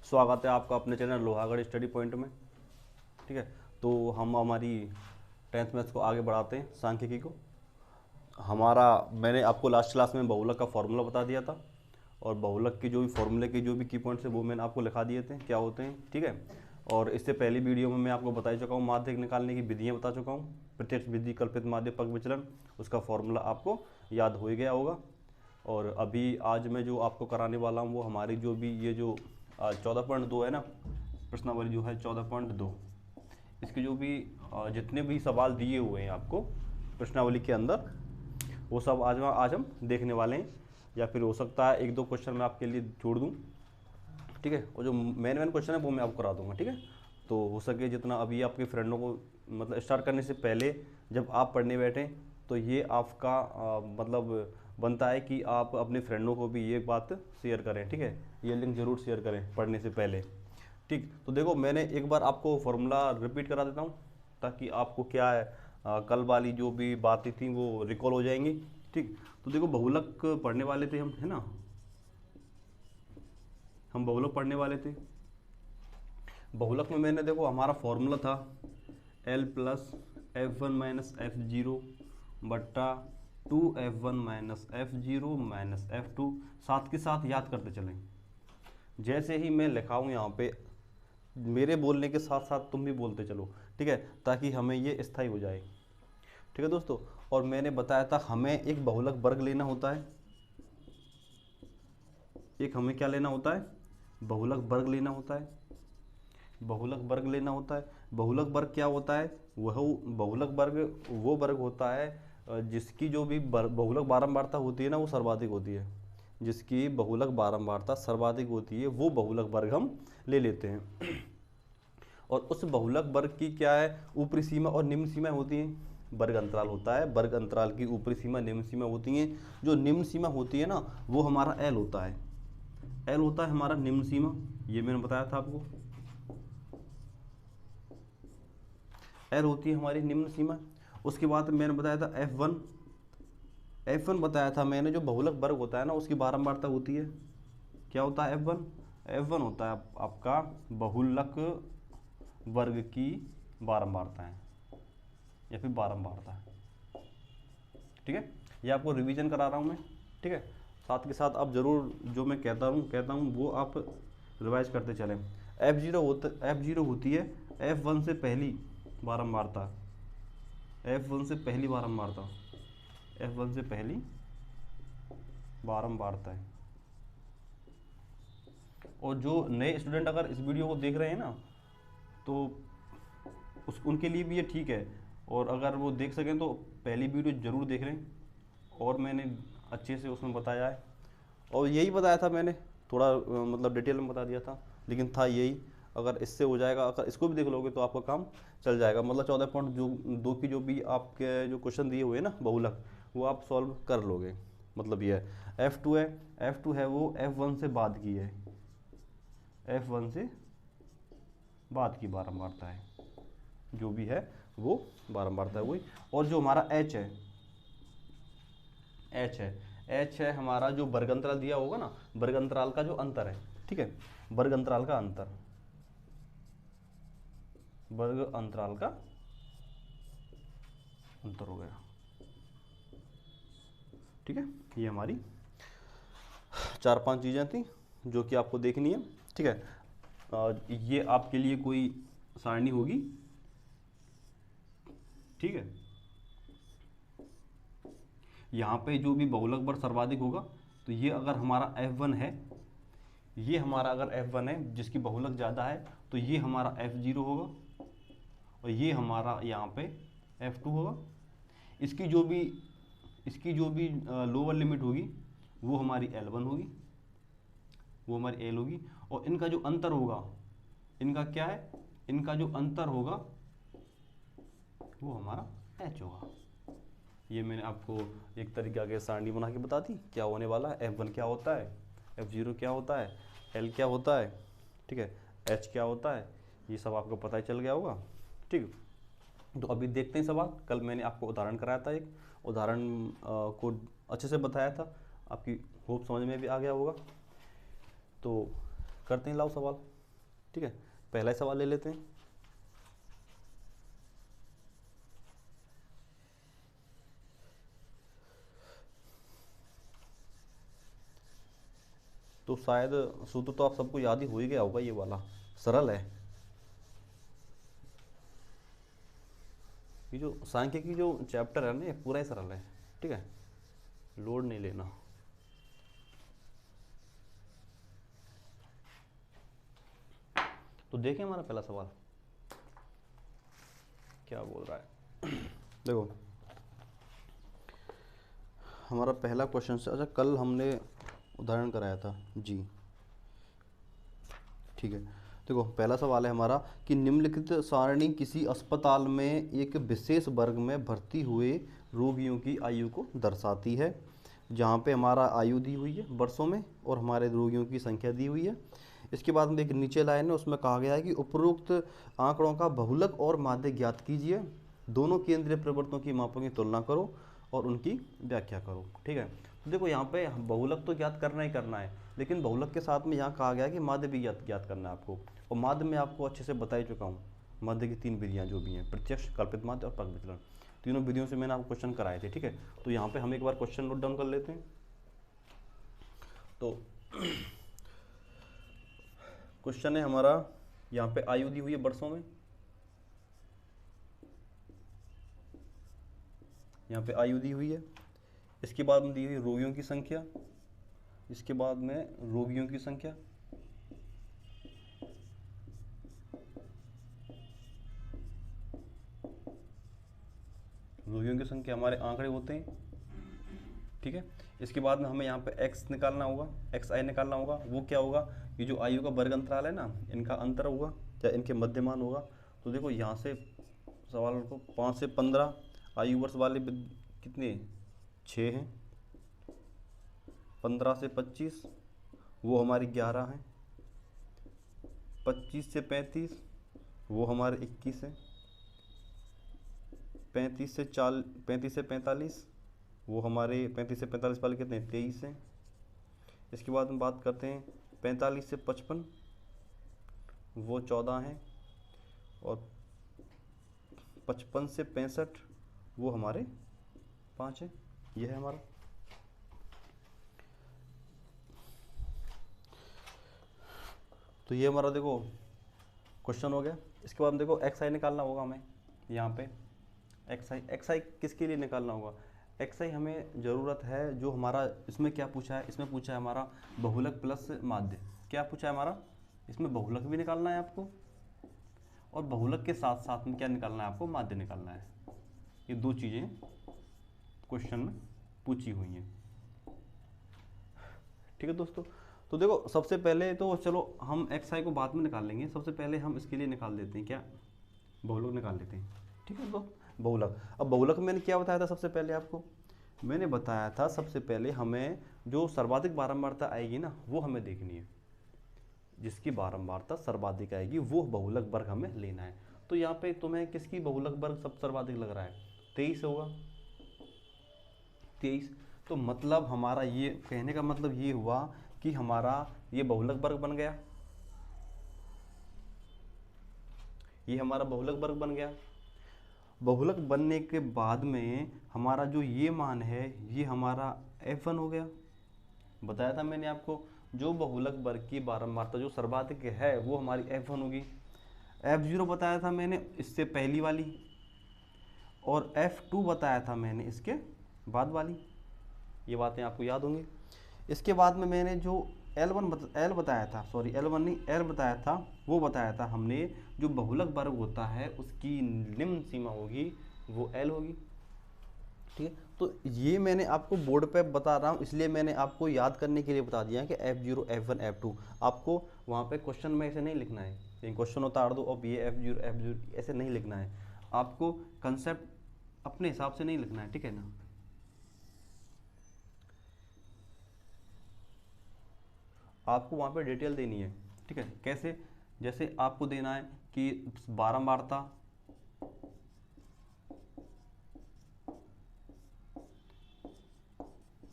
स्वागत है आपका अपने चैनल लोहागढ़ स्टडी पॉइंट में। ठीक है, तो हम हमारी 10th मैथ्स को आगे बढ़ाते हैं, सांख्यिकी को। मैंने आपको लास्ट क्लास में बहुलक का फॉर्मूला बता दिया था और बहुलक की जो भी फॉर्मूले के जो भी की पॉइंट्स है वो मैंने आपको लिखा दिए थे क्या होते हैं। ठीक है, और इससे पहली वीडियो में मैं आपको बता चुका हूँ, माध्यक निकालने की विधियाँ बता चुका हूँ। प्रत्यक्ष विधि, कल्पित माध्य, पग विचलन, उसका फॉर्मूला आपको याद हो ही गया होगा। और अभी आज मैं जो आपको कराने वाला हूँ वो हमारी जो भी ये जो 14.2 है ना, प्रश्नावली जो है 14.2, इसके जो भी जितने भी सवाल दिए हुए हैं आपको प्रश्नावली के अंदर, वो सब आज हम देखने वाले हैं। या फिर हो सकता है एक दो क्वेश्चन मैं आपके लिए जोड़ दूँ। ठीक है, और जो मेन क्वेश्चन है वो मैं आपको करा दूँगा। ठीक है, तो हो सके जितना अभी आपके फ्रेंडों को मतलब स्टार्ट करने से पहले जब आप पढ़ने बैठें तो ये आपका मतलब बनता है कि आप अपने फ्रेंडों को भी ये बात शेयर करें। ठीक है, ये लिंक ज़रूर शेयर करें पढ़ने से पहले। ठीक, तो देखो मैंने एक बार आपको फॉर्मूला रिपीट करा देता हूँ ताकि आपको क्या है कल वाली जो भी बातें थी वो रिकॉल हो जाएंगी। ठीक, तो देखो बहुलक पढ़ने वाले थे हम, है ना, हम बहुलक पढ़ने वाले थे। बहुलक में मैंने देखो हमारा फॉर्मूला था L plus F1 minus F0 बट्टा 2F1 minus F0 minus F2। साथ के साथ याद करते चलें, जैसे ही मैं लिखाऊँ यहाँ पे मेरे बोलने के साथ साथ तुम भी बोलते चलो। ठीक है, ताकि हमें ये स्थायी हो जाए। ठीक है दोस्तों, और मैंने बताया था हमें एक बहुलक वर्ग लेना होता है। एक हमें क्या लेना होता है, बहुलक वर्ग लेना होता है। बहुलक वर्ग लेना होता है। बहुलक वर्ग क्या होता है, वह बहुलक वर्ग वो वर्ग होता है जिसकी जो भी बहुलक बारंबारता होती है ना वो सर्वाधिक होती है। जिसकी बहुलक बारंबारता सर्वाधिक होती है वो बहुलक वर्ग हम ले लेते हैं। और उस बहुलक वर्ग की क्या है, ऊपरी सीमा और निम्न सीमा होती हैं। वर्ग अंतराल होता है, वर्ग अंतराल की ऊपरी सीमा निम्न सीमा होती हैं। जो निम्न सीमा होती है ना वो हमारा एल होता है। एल होता है हमारा निम्न सीमा, ये मैंने बताया था आपको। एल होती है हमारी निम्न सीमा। उसके बाद मैंने बताया था F1। F1 बताया था मैंने, जो बहुलक वर्ग होता है ना उसकी बारंबारता होती है। क्या होता है F1? F1 होता है आपका बहुलक वर्ग की बारंबारता है या फिर बारंबारता है। ठीक है, ये आपको रिवीजन करा रहा हूँ मैं। ठीक है, साथ के साथ आप ज़रूर जो मैं कहता हूँ वो आप रिवाइज करते चलें। F0 होती है F1 से पहली बारंबारता। F1 से पहली बारंबारता, F1 से पहली बारंबारता है। और जो नए स्टूडेंट अगर इस वीडियो को देख रहे हैं ना तो उनके लिए भी ये ठीक है, और अगर वो देख सकें तो पहली वीडियो ज़रूर देख लें। और मैंने अच्छे से उसमें बताया है, और यही बताया था मैंने, थोड़ा मतलब डिटेल में बता दिया था, लेकिन था यही। अगर इससे हो जाएगा, अगर इसको भी देख लोगे तो आपका काम चल जाएगा। मतलब 14.2 की जो भी आपके जो क्वेश्चन दिए हुए हैं ना बहुलक, वो आप सॉल्व कर लोगे। मतलब ये है F2 है, F2 है वो F1 से बाद की है, F1 से बाद की बारंबारता है। जो भी है वो बारंबारता है वही। और जो हमारा H है हमारा जो वर्ग अंतराल दिया होगा ना, वर्ग अंतराल का जो अंतर है। ठीक है, वर्ग अंतराल का अंतर, वर्ग अंतराल का अंतर हो गया। ठीक है, ये हमारी 4-5 चीज़ें थी जो कि आपको देखनी है। ठीक है, ये आपके लिए कोई सारणी होगी। ठीक है, यहाँ पे जो भी बहुलक वर्ग सर्वाधिक होगा तो ये अगर हमारा F1 है, ये हमारा अगर F1 है जिसकी बहुलक ज़्यादा है तो ये हमारा F0 होगा, और ये हमारा यहाँ पे F2 होगा। इसकी जो भी लोअर लिमिट होगी वो हमारी L1 होगी, वो हमारी L होगी। और इनका जो अंतर होगा, इनका क्या है, इनका जो अंतर होगा वो हमारा H होगा। ये मैंने आपको एक तरीके की सारणी बना के बता दी क्या होने वाला है। F1 क्या होता है, F0 क्या होता है, L क्या होता है, ठीक है, H क्या होता है, ये सब आपको पता ही चल गया होगा। ठीक, तो अभी देखते हैं सवाल। कल मैंने आपको उदाहरण कराया था, एक उदाहरण को अच्छे से बताया था, आपकी होप समझ में भी आ गया होगा। तो करते हैं लाओ सवाल। ठीक है, पहला ही सवाल ले लेते हैं। तो शायद सूत्र तो आप सबको याद ही हो ही गया होगा, ये वाला सरल है। ये जो सांख्यिकी जो चैप्टर है ना, ये पूरा ही सरल है, ठीक है, लोड नहीं लेना। तो देखें हमारा पहला सवाल क्या बोल रहा है। देखो हमारा पहला क्वेश्चन से, अच्छा कल हमने उदाहरण कराया था जी, ठीक है। देखो पहला सवाल है हमारा कि निम्नलिखित सारणी किसी अस्पताल में एक विशेष वर्ग में भर्ती हुए रोगियों की आयु को दर्शाती है, जहाँ पे हमारा आयु दी हुई है वर्षों में और हमारे रोगियों की संख्या दी हुई है। इसके बाद में एक नीचे लाइन है, उसमें कहा गया है कि उपरोक्त आंकड़ों का बहुलक और माध्य ज्ञात कीजिए, दोनों केंद्रीय परिवर्तनों की मापों की तुलना करो और उनकी व्याख्या करो, ठीक है। तो देखो यहाँ पे बहुलक तो ज्ञात करना ही करना है, लेकिन बहुलक के साथ में यहाँ कहा गया है कि माध्य भी ज्ञात करना है आपको। और माध्य में आपको अच्छे से बता ही चुका हूँ, माध्य की 3 विधियाँ जो भी हैं, प्रत्यक्ष, कल्पित माध्य और पग विचलन, तीनों विधियों से मैंने आपको क्वेश्चन कराए थे, ठीक है। तो यहाँ पे हम एक बार क्वेश्चन नोट डाउन कर लेते हैं। तो क्वेश्चन है हमारा, यहाँ पे आयु दी हुई है वर्षों में, यहाँ पे आयु दी हुई है। इसके बाद में दी हुई रोगियों की संख्या, इसके बाद में रोगियों की संख्या, रोगियों की संख्या हमारे आंकड़े होते हैं, ठीक है। इसके बाद में हमें यहाँ पे x निकालना होगा, xi निकालना होगा। वो क्या होगा, ये जो आयु का वर्ग अंतराल है ना, इनका अंतर होगा या इनके मध्यमान होगा। तो देखो यहाँ से सवाल को 5 से 15 आयु वर्ष वाले कितने 6 हैं, 15 से 25 वो हमारी 11 हैं, 25 से 35 वो हमारे 21 हैं, 35 से 45 वो हमारे 35 से 45 वाले कितने 23 हैं। इसके बाद हम बात करते हैं 45 से 55 वो 14 हैं, और 55 से 65 वो हमारे 5 हैं। यह है हमारा। तो ये हमारा देखो क्वेश्चन हो गया। इसके बाद देखो xi निकालना होगा हमें, यहाँ पे xi किसके लिए निकालना होगा, xi हमें ज़रूरत है जो हमारा इसमें क्या पूछा है, इसमें पूछा है हमारा बहुलक प्लस माध्य। क्या पूछा है हमारा, इसमें बहुलक भी निकालना है आपको और बहुलक के साथ साथ में क्या निकालना है आपको, माध्य निकालना है। ये दो चीज़ें क्वेश्चन में पूछी हुई हैं, ठीक है दोस्तों। तो देखो सबसे पहले तो चलो हम xi को बाद में निकाल लेंगे, सबसे पहले हम इसके लिए निकाल देते हैं क्या, बहुलक निकाल लेते हैं, ठीक है। तो बहुलक, अब बहुलक मैंने क्या बताया था सबसे पहले आपको, मैंने बताया था सबसे पहले हमें जो सर्वाधिक बारंबारता आएगी ना वो हमें देखनी है, जिसकी बारंबारता सर्वाधिक आएगी वो बहुलक वर्ग हमें लेना है। तो यहाँ पे तुम्हें किसकी बहुलक वर्ग सब सर्वाधिक लग रहा है, 23 होगा, 23। तो मतलब हमारा ये कहने का मतलब ये हुआ कि हमारा ये बहुलक वर्ग बन गया, ये हमारा बहुलक वर्ग बन गया। बहुलक बनने के बाद में हमारा जो ये मान है ये हमारा f1 हो गया। बताया था मैंने आपको, जो बहुलक वर्ग की बारंबारता जो सर्वाधिक है वो हमारी f1 होगी। f0 बताया था मैंने इससे पहली वाली, और f2 बताया था मैंने इसके बाद वाली, ये बातें आपको याद होंगी। इसके बाद में मैंने जो L बताया था, सॉरी L1 नहीं L बताया था, वो बताया था हमने जो बहुलक वर्ग होता है उसकी निम्न सीमा होगी वो L होगी, ठीक है। तो ये मैंने आपको बोर्ड पे बता रहा हूँ, इसलिए मैंने आपको याद करने के लिए बता दिया है कि F0 F1 F2 आपको वहाँ पे क्वेश्चन में ऐसे नहीं लिखना है, कहीं क्वेश्चन उतार दो अब ये F0 ऐसे नहीं लिखना है, आपको कंसेप्ट अपने हिसाब से नहीं लिखना है, ठीक है ना। आपको वहाँ पे डिटेल देनी है, ठीक है। कैसे, जैसे आपको देना है कि बारंबारता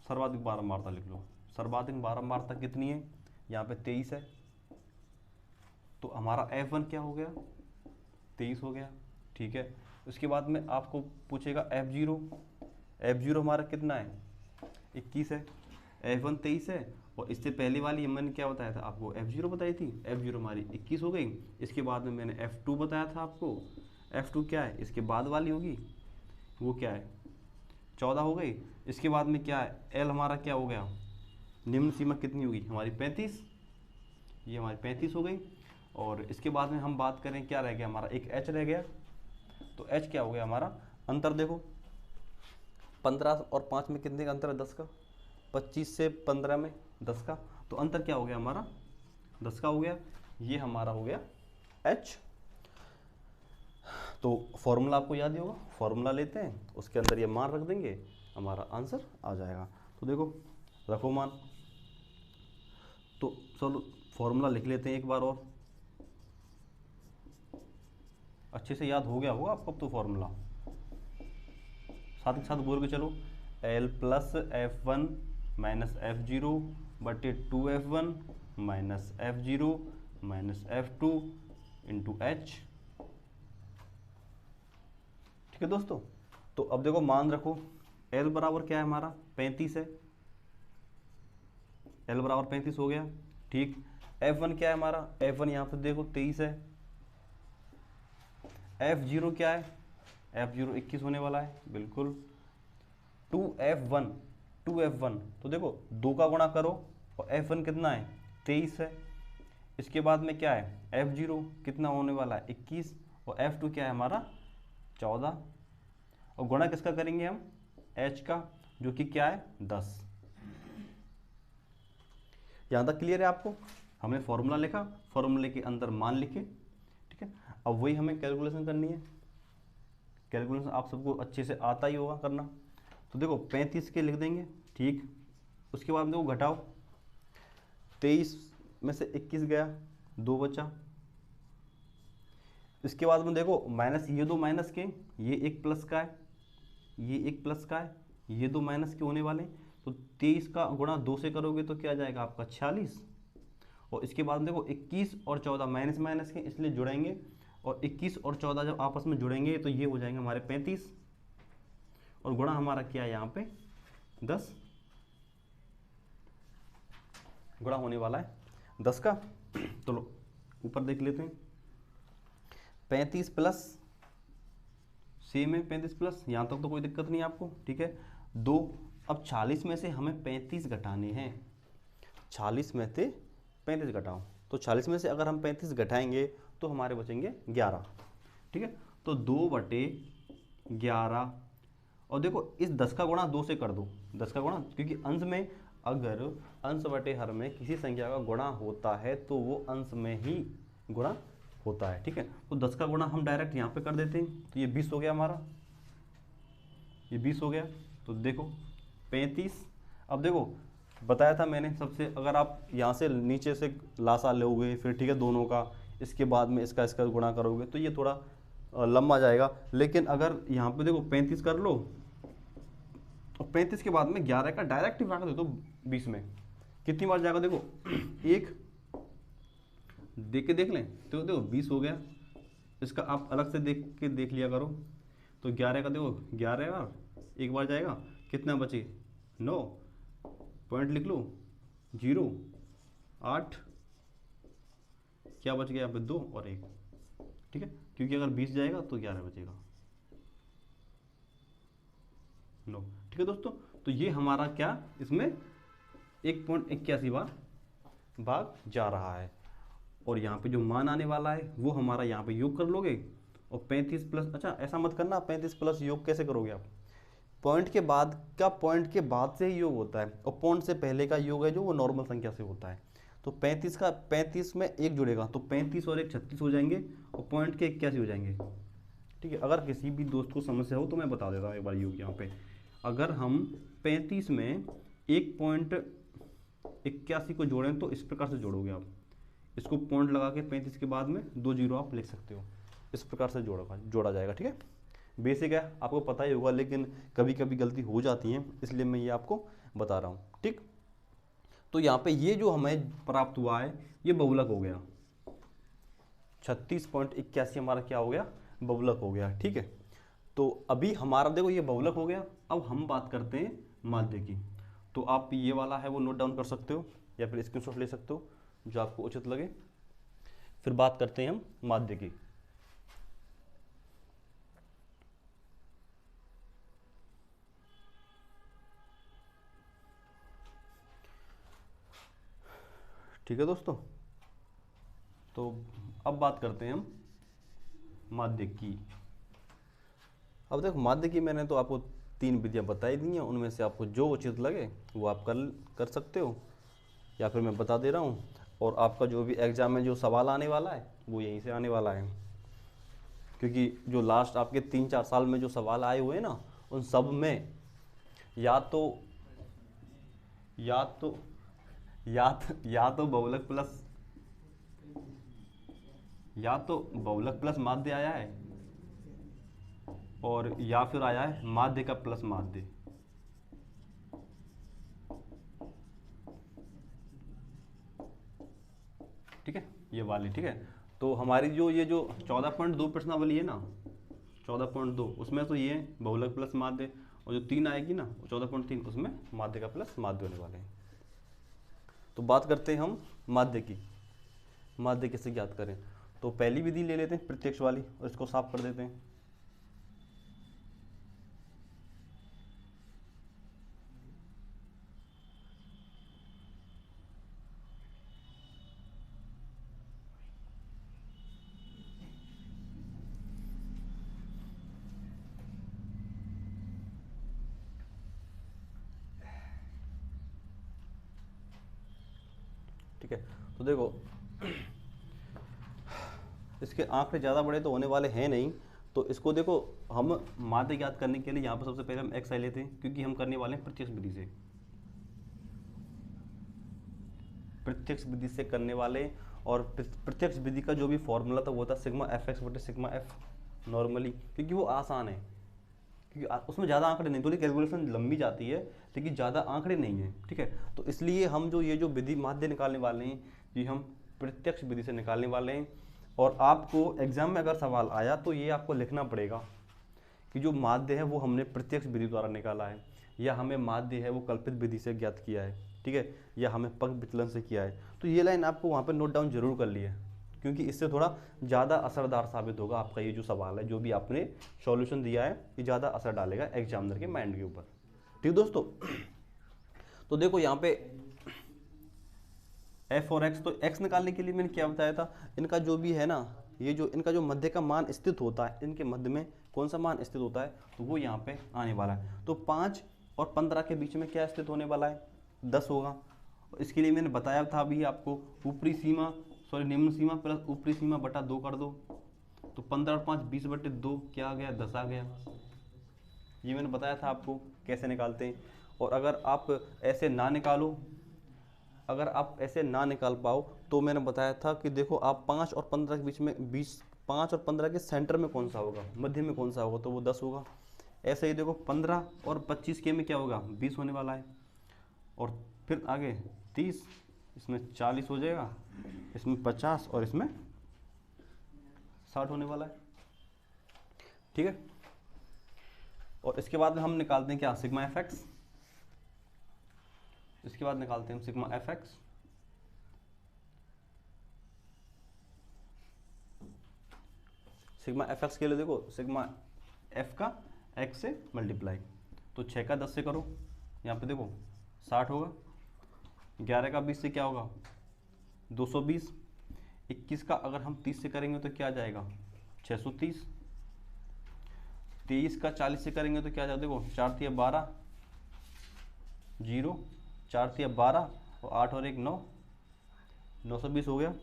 सर्वाधिक बारंबारता लिख लो, सर्वाधिक बारंबारता कितनी है, यहाँ पे 23 है, तो हमारा F1 क्या हो गया, 23 हो गया, ठीक है। उसके बाद में आपको पूछेगा F0, F0 हमारा कितना है, 21 है, F1 23 है, और इससे पहले वाली मैंने क्या बताया था आपको, F0 बताई थी, F0 हमारी 21 हो गई। इसके बाद में मैंने F2 बताया था आपको, F2 क्या है, इसके बाद वाली होगी, वो क्या है, 14 हो गई। इसके बाद में क्या है, L हमारा क्या हो गया, निम्न सीमा कितनी होगी हमारी, 35, ये हमारी 35 हो गई। और इसके बाद में हम बात करें, क्या रह गया हमारा, एक H रह गया। तो H क्या हो गया हमारा, अंतर देखो 15 और 5 में कितने का अंतर है, 10 का, 25 से 15 में 10 का, तो अंतर क्या हो गया हमारा, 10 का हो गया। ये हमारा हो गया H। तो फॉर्मूला आपको याद ही होगा, फॉर्मूला लेते हैं, उसके अंदर ये मान रख देंगे, हमारा आंसर आ जाएगा। तो देखो रखो मान, तो चलो फॉर्मूला लिख लेते हैं एक बार और, अच्छे से याद हो गया होगा आपको अब तो फॉर्मूला, साथ ही साथ बोल के चलो, L plus F1 minus F0 बटे 2F1 minus F0 minus F2 into H, ठीक है दोस्तों। तो अब देखो मान रखो, L बराबर क्या है हमारा, 35 है, L बराबर 35 हो गया, ठीक। F1 क्या है हमारा, F1 यहाँ पे देखो 23 है, F0 क्या है, F0 21 होने वाला है, बिल्कुल। 2F1 तो देखो 2 का गुणा करो, और F1 कितना है, 23 है। इसके बाद में क्या है, F0 कितना होने वाला है, 21, और F2 क्या है हमारा, 14, और गुणा किसका करेंगे हम, H का, जो कि क्या है, 10। यहाँ तक क्लियर है आपको, हमने फॉर्मूला लिखा, फॉर्मूले के अंदर मान लिखे, ठीक है। अब वही हमें कैलकुलेशन करनी है, कैलकुलेशन आप सबको अच्छे से आता ही होगा करना। तो देखो 35 के लिख देंगे, ठीक। उसके बाद देखो घटाओ, 23 में से 21 गया, 2 बचा। इसके बाद में देखो माइनस, ये दो माइनस के, ये एक प्लस का है, ये एक प्लस का है, ये दो माइनस के होने वाले। तो 23 का गुणा 2 से करोगे तो क्या आ जाएगा आपका, 46। और इसके बाद देखो 21 और 14 माइनस माइनस के, इसलिए जुड़ेंगे, और 21 और 14 जब आपस में जुड़ेंगे तो ये हो जाएंगे हमारे 35, और गुणा हमारा क्या है यहाँ पे, 10, गुणा होने वाला है 10 का। तो लो ऊपर देख लेते हैं, 35 प्लस, सेम है 35 प्लस, यहाँ तक तो कोई दिक्कत नहीं आपको, ठीक है। 2, अब 40 में से हमें 35 घटाने हैं, 40 में से 35 घटाओ, तो 40 में से अगर हम 35 घटाएंगे तो हमारे बचेंगे 11, ठीक है। तो 2/11, और देखो इस 10 का गुणा 2 से कर दो, 10 का गुणा, क्योंकि अंश में, अगर अंश बटे हर में किसी संख्या का गुणा होता है तो वो अंश में ही गुणा होता है, ठीक है। तो 10 का गुणा हम डायरेक्ट यहाँ पे कर देते हैं, तो ये 20 हो गया हमारा, ये 20 हो गया। तो देखो 35, अब देखो बताया था मैंने सबसे, अगर आप यहाँ से नीचे से लासा लोगे फिर, ठीक है, दोनों का, इसके बाद में इसका गुणा करोगे तो ये थोड़ा लंबा जाएगा। लेकिन अगर यहाँ पे देखो 35 कर लो, और 35 के बाद में 11 का डायरेक्ट ही भाग दे दो 20 में, कितनी बार जाएगा देखो, एक देख के देख लें, तो देखो 20 हो गया, इसका आप अलग से देख लिया करो। तो 11 का देखो 11 बार, एक बार जाएगा, कितना बचे, 9, पॉइंट लिख लो, 0, 8, क्या बच गया यहाँ पे, 2 और 1, ठीक है, क्योंकि अगर 20 जाएगा तो 11 बचेगा, 9, ठीक है दोस्तों। तो ये हमारा क्या, इसमें 1.81 बार भाग जा रहा है, और यहाँ पे जो मान आने वाला है वो हमारा यहाँ पे योग कर लोगे, और 35 प्लस, अच्छा ऐसा मत करना, 35 प्लस योग कैसे करोगे आप, पॉइंट के बाद का, पॉइंट के बाद से ही योग होता है, और पॉइंट से पहले का योग है जो वो नॉर्मल संख्या से होता है। तो 35 का, 35 में 1 जुड़ेगा, तो 35 और 1 36 हो जाएंगे, और पॉइंट के 81 हो जाएंगे, ठीक है। अगर किसी भी दोस्त को समस्या हो तो मैं बता देता हूँ एक बार योग यहाँ पे, अगर हम 35 में 1.81 को जोड़ें तो इस प्रकार से जोड़ोगे आप, इसको पॉइंट लगा के 35 के बाद में 2 जीरो आप लिख सकते हो, इस प्रकार से जोड़ा जाएगा, ठीक है। बेसिक है, आपको पता ही होगा, लेकिन कभी कभी गलती हो जाती है, इसलिए मैं ये आपको बता रहा हूँ, ठीक। तो यहाँ पे ये जो हमें प्राप्त हुआ है ये बहुलक हो गया, 36.81 हमारा क्या हो गया, बहुलक हो गया। ठीक है, तो अभी हमारा देखो ये बहुलक हो गया। अब हम बात करते हैं माध्य की। तो आप ये वाला है वो नोट डाउन कर सकते हो या फिर स्क्रीनशॉट ले सकते हो, जो आपको उचित लगे। फिर बात करते हैं हम माध्य की। ठीक है दोस्तों, तो अब बात करते हैं हम माध्य की। अब देखो माध्य की मैंने तो आपको 3 विधियां बताई दी हैं, उनमें से आपको जो उचित लगे वो आप कर सकते हो, या फिर मैं बता दे रहा हूँ। और आपका जो भी एग्जाम में जो सवाल आने वाला है वो यहीं से आने वाला है, क्योंकि जो लास्ट आपके 3-4 साल में जो सवाल आए हुए हैं ना, उन सब में या तो या तो या तो बहुलक प्लस माध्य आया है, और या फिर आया है माध्य का प्लस माध्य। ठीक है, ये वाली। ठीक है, तो हमारी ये जो 14.2 प्रश्नावली है ना, 14.2, उसमें तो ये बहुलक प्लस माध्य, और जो 3 आएगी ना 14.3, उसमें माध्य का प्लस माध्य होने वाले हैं। तो बात करते हैं हम माध्य की। माध्य कैसे ज्ञात करें, तो पहली विधि ले लेते हैं प्रत्यक्ष वाली, और इसको साफ कर देते हैं। ठीक है, तो देखो इसके आंकड़े ज़्यादा बड़े तो होने वाले हैं नहीं, तो इसको देखो हम माध्य ज्ञात करने के लिए यहाँ पर सबसे पहले हम एक्स आई लेते हैं, क्योंकि हम करने वाले हैं प्रत्यक्ष विधि से। प्रत्यक्ष विधि से करने वाले, और प्रत्यक्ष विधि का जो भी फॉर्मूला था वो था सिग्मा एफ एक्स बटे सिग्मा एफ नॉर्मली, क्योंकि वो आसान है, क्योंकि उसमें ज़्यादा आंकड़े नहीं, थोड़ी कैलकुलेशन लंबी जाती है लेकिन ज़्यादा आंकड़े नहीं है। ठीक है, तो इसलिए हम ये जो विधि माध्य निकालने वाले हैं, ये हम प्रत्यक्ष विधि से निकालने वाले हैं। और आपको एग्जाम में अगर सवाल आया तो ये आपको लिखना पड़ेगा कि जो माध्य है वो हमने प्रत्यक्ष विधि द्वारा निकाला है, या हमें माध्य है वो कल्पित विधि से ज्ञात किया है। ठीक है, या हमें पग विचलन से किया है। तो ये लाइन आपको वहाँ पे नोट डाउन जरूर कर लिया, क्योंकि इससे थोड़ा ज़्यादा असरदार साबित होगा आपका ये जो सवाल है, जो भी आपने सॉल्यूशन दिया है, ये ज़्यादा असर डालेगा एग्जामिनर के माइंड के ऊपर। ठीक दोस्तों, तो देखो यहाँ पे एफ और एक्स, तो एक्स निकालने के लिए मैंने क्या बताया था, इनका जो भी है ना, ये जो इनका जो मध्य का मान स्थित होता है, इनके मध्य में कौन सा मान स्थित होता है, तो वो यहाँ पे आने वाला है। तो 5 और 15 के बीच में क्या स्थित होने वाला है, 10 होगा। इसके लिए मैंने बताया था अभी आपको, ऊपरी सीमा निम्न सीमा प्लस ऊपरी सीमा बटा 2 कर दो, तो 15 और 5 20 बटे 2 क्या आ गया, 10 आ गया। ये मैंने बताया था आपको कैसे निकालते हैं। और अगर आप ऐसे ना निकालो, अगर आप ऐसे ना निकाल पाओ, तो मैंने बताया था कि देखो आप 5 और 15 के बीच में 5 और 15 के सेंटर में कौन सा होगा, मध्य में कौन सा होगा, तो वो 10 होगा। ऐसे ही देखो 15 और 25 के में क्या होगा, 20 होने वाला है। और फिर आगे 30, इसमें 40 हो जाएगा, इसमें 50 और इसमें 60 होने वाला है। ठीक है, और इसके बाद में हम निकालते हैं क्या, सिग्मा एफ एक्स। इसके बाद निकालते हैं हम sigma F x. Sigma F x के लिए देखो सिग्मा एफ का एक्स से मल्टीप्लाई, तो 6 का 10 से करो, यहाँ पे देखो 60 होगा, 11 का 20 से क्या होगा, 220, 21 का अगर हम 30 से करेंगे तो क्या आ जाएगा, 630, 23 का 40 से करेंगे तो क्या आ जाएगा, देखो 4 तिया 12, 0, 4 तिया 12 और 8 और 1 9, 920 हो गया।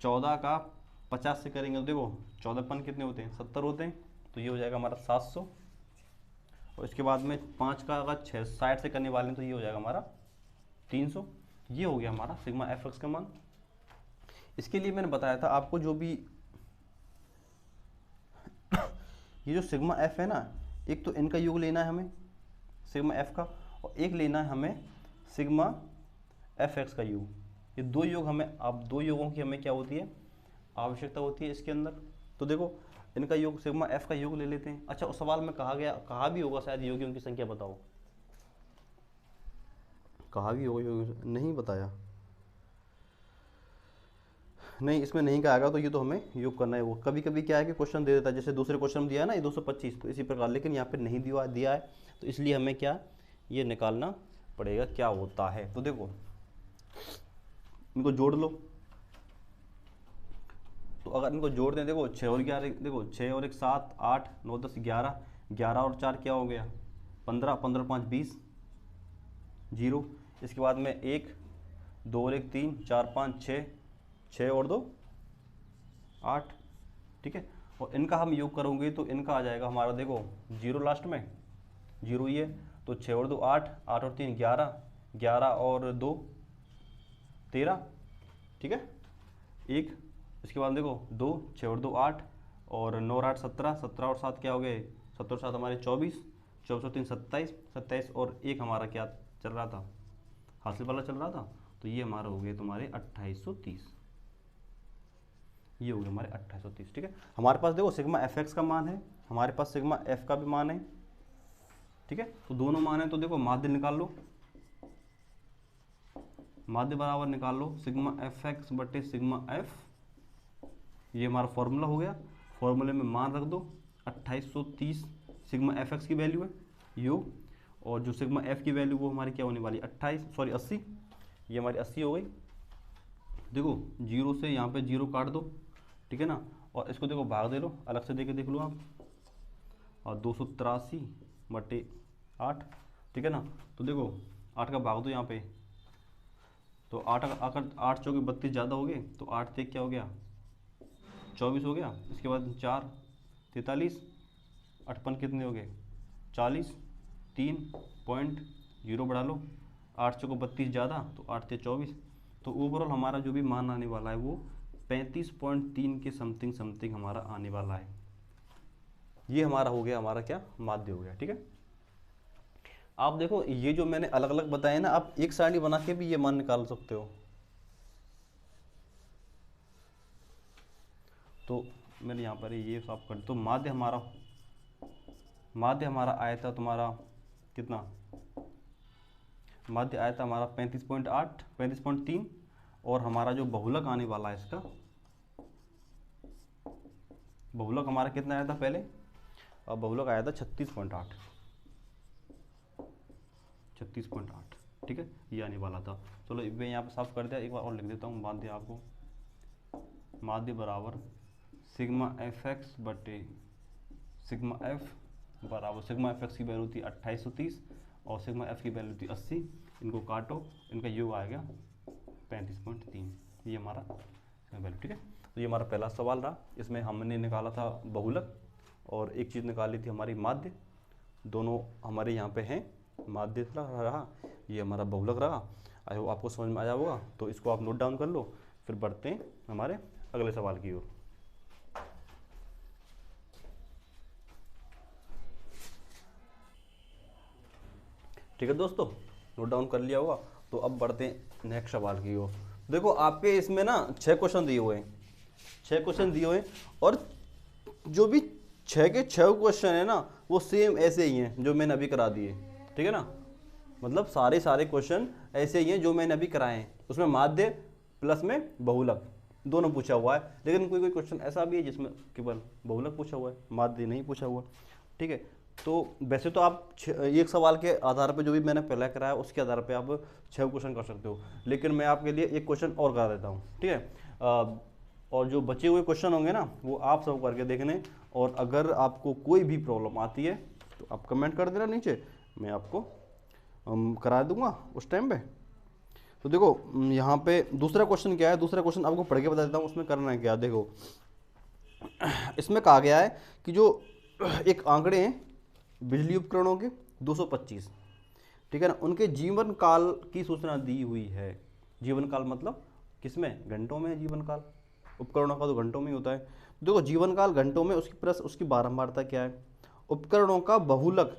14 का 50 से करेंगे तो देखो 14 कितने होते हैं, 70 होते हैं, तो ये हो जाएगा हमारा 700। और इसके बाद में 5 का अगर 60 से करने वाले हैं तो ये हो जाएगा हमारा 300। ये हो गया हमारा सिग्मा एफ एक्स का मान। इसके लिए मैंने बताया था आपको, जो भी ये जो सिग्मा एफ है ना, एक तो इनका योग लेना है हमें सिग्मा एफ का, और एक लेना है हमें सिग्मा एफ एक्स का योग। ये 2 योग हमें, अब 2 योगों की हमें क्या होती है, आवश्यकता होती है इसके अंदर। तो देखो इनका योग सिग्मा एफ का योग ले लेते हैं। अच्छा उस सवाल में कहा भी होगा शायद योगियों की संख्या बताओ, कहा भी होगा योग, नहीं बताया, नहीं इसमें नहीं कहा, तो ये तो हमें योग करना है। वो कभी कभी क्या है कि क्वेश्चन दे देता है, जैसे दूसरे क्वेश्चन में दिया है ना ये 225, तो इसी प्रकार, लेकिन यहाँ पे नहीं दिया है, तो इसलिए हमें क्या ये निकालना पड़ेगा क्या होता है। तो देखो इनको जोड़ लो, तो अगर इनको जोड़ दें, देखो 6 और 11, देखो 6 और 1 7 8 9 10 11, 11 और 4 क्या हो गया 15, 15 5 20, 0। इसके बाद में 1 2 और 1 3 4 5 6, 6 और 2 8, ठीक है। और इनका हम योग करोगे तो इनका आ जाएगा हमारा, देखो 0 लास्ट में, 0 ही है, तो 6 और 2 8, 8 और 3 11, 11 और 2 13, ठीक है। एक इसके बाद देखो 2, 6 और 2 8, और 9 और 8 17, 17 और 7 क्या हो गए 17 और 7 हमारे 24, 24 और 3 27, 27 और 1 हमारा क्या चल रहा था, हासिल वाला चल रहा था, तो ये हमारा हो गए तुम्हारे 2830, ये हो गए हमारे 2830, ठीक है। हमारे पास देखो सिग्मा एफ एक्स का मान है, हमारे पास सिग्मा एफ का भी मान है, ठीक है। तो दोनों मान है, तो देखो माध्य निकाल लो, माध्य बराबर निकाल लो सिग्मा एफ एक्स बटे सिग्मा एफ, ये हमारा फॉर्मूला हो गया। फॉर्मूले में मान रख दो 2830 सिग्मा एफ एक्स की वैल्यू है योग, और जो सिग्मा एफ की वैल्यू वो हमारी क्या होने वाली 80, ये हमारी 80 हो गई। देखो 0 से यहाँ पे 0 काट दो, ठीक है ना, और इसको देखो भाग दे लो, अलग से देख लो आप, और 283 बटे 8, ठीक है ना। तो देखो 8 का भाग दो यहाँ पे, तो 8 अगर 8 चौके 32 ज़्यादा हो गए, तो 8 से क्या हो गया 24 हो गया। इसके बाद 4 43, 8 कितने हो गए 40, 3.0 बढ़ा लो, 8 चौको 32 ज़्यादा, तो 8 से 24, तो ओवरऑल हमारा जो भी मान आने वाला है वो 35.3 के समथिंग हमारा आने वाला है। ये हमारा हो गया, हमारा क्या माध्य हो गया, ठीक है। आप देखो ये जो मैंने अलग अलग बताए ना, आप एक सारणी बना के भी ये मान निकाल सकते हो। तो मैंने यहाँ पर ये साफ कर, तो माध्य हमारा आया था तुम्हारा कितना, माध्य आया था हमारा 35.8, 35.3, और हमारा जो बहुलक आने वाला है इसका, बहुलक हमारा कितना आया था पहले, और बहुलक आया था 36.8, 36.8, ठीक है, ये आने वाला था। चलो मैं यहाँ पे साफ कर दिया, एक बार और लिख देता हूँ माध्य आपको, माध्य बराबर सिग्मा एफ एक्स बटे सिग्मा एफ बराबर, सिग्मा एफ एक्स की वैल्यू थी 2830 और सिग्मा एफ की वैल्यू थी 80, इनको काटो, इनका योग आ गया 35.3, ये हमारा वैल्यू, ठीक है। तो ये हमारा पहला सवाल रहा, इसमें हमने निकाला था बहुलक और एक चीज़ निकाली थी हमारी माध्य, दोनों हमारे यहाँ पे हैं, माध्य रहा, ये हमारा बहुलक रहा। आई होप आपको समझ में आया होगा, तो इसको आप नोट डाउन कर लो, फिर बढ़ते हैं हमारे अगले सवाल की ओर। ठीक है दोस्तों, नोट डाउन कर लिया होगा, तो अब बढ़ते हैं नेक्स्ट सवाल की ओर। देखो आपके इसमें ना 6 क्वेश्चन दिए हुए हैं, 6 क्वेश्चन दिए हुए हैं, और जो भी 6 के 6 क्वेश्चन है ना वो सेम ऐसे ही हैं जो मैंने अभी करा दिए, ठीक है ना, मतलब सारे क्वेश्चन ऐसे ही हैं जो मैंने अभी कराए हैं। उसमें माध्य प्लस में बहुलक दोनों पूछा हुआ है, लेकिन कोई क्वेश्चन ऐसा भी है जिसमें केवल बहुलक पूछा हुआ है, माध्य नहीं पूछा हुआ, ठीक है। तो वैसे तो आप एक सवाल के आधार पर जो भी मैंने पहले कराया उसके आधार पर आप 6 क्वेश्चन कर सकते हो, लेकिन मैं आपके लिए एक क्वेश्चन और करा देता हूँ, ठीक है। और जो बचे हुए क्वेश्चन होंगे ना वो आप सब करके देखने, और अगर आपको कोई भी प्रॉब्लम आती है तो आप कमेंट कर देना नीचे, मैं आपको करा दूंगा उस टाइम पे। तो देखो यहाँ पे दूसरा क्वेश्चन क्या है, दूसरा क्वेश्चन आपको पढ़ के बता देता हूँ उसमें करना है क्या। देखो इसमें कहा गया है कि जो एक आंकड़े हैं बिजली उपकरणों के 225, ठीक है ना, उनके जीवन काल की सूचना दी हुई है। जीवन काल मतलब किसमें, घंटों में जीवन काल, उपकरणों का तो घंटों में ही होता है। देखो जीवन काल घंटों में, उसकी प्लस उसकी बारंबारता क्या है। उपकरणों का बहुलक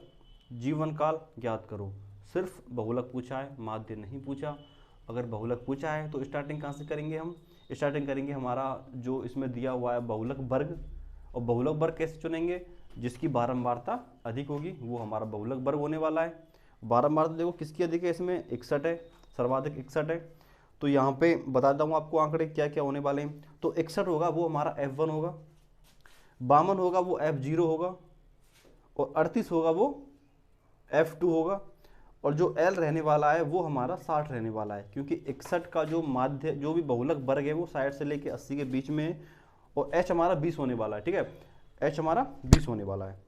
जीवन काल ज्ञात करो, सिर्फ बहुलक पूछा है, माध्य नहीं पूछा। अगर बहुलक पूछा है तो स्टार्टिंग कहाँ से करेंगे हम, स्टार्टिंग करेंगे हमारा जो इसमें दिया हुआ है बहुलक वर्ग, और बहुलक वर्ग कैसे चुनेंगे, जिसकी बारंबारता अधिक होगी वो हमारा बहुलक वर्ग होने वाला है। बारंबारता देखो किसकी अधिक है, इसमें 61 है, सर्वाधिक 61 है। तो यहाँ पे बताता हूँ आपको आंकड़े क्या क्या होने वाले हैं। तो 61 होगा वो हमारा F1 होगा, 52 होगा वो F0 होगा, और 38 होगा वो F2 होगा, और जो L रहने वाला है वो हमारा 60 रहने वाला है, क्योंकि 61 का जो माध्य जो भी बहुलक वर्ग है वो 60 से लेके 80 के बीच में है, और H हमारा 20 होने वाला है। ठीक है, H हमारा 20 होने वाला है।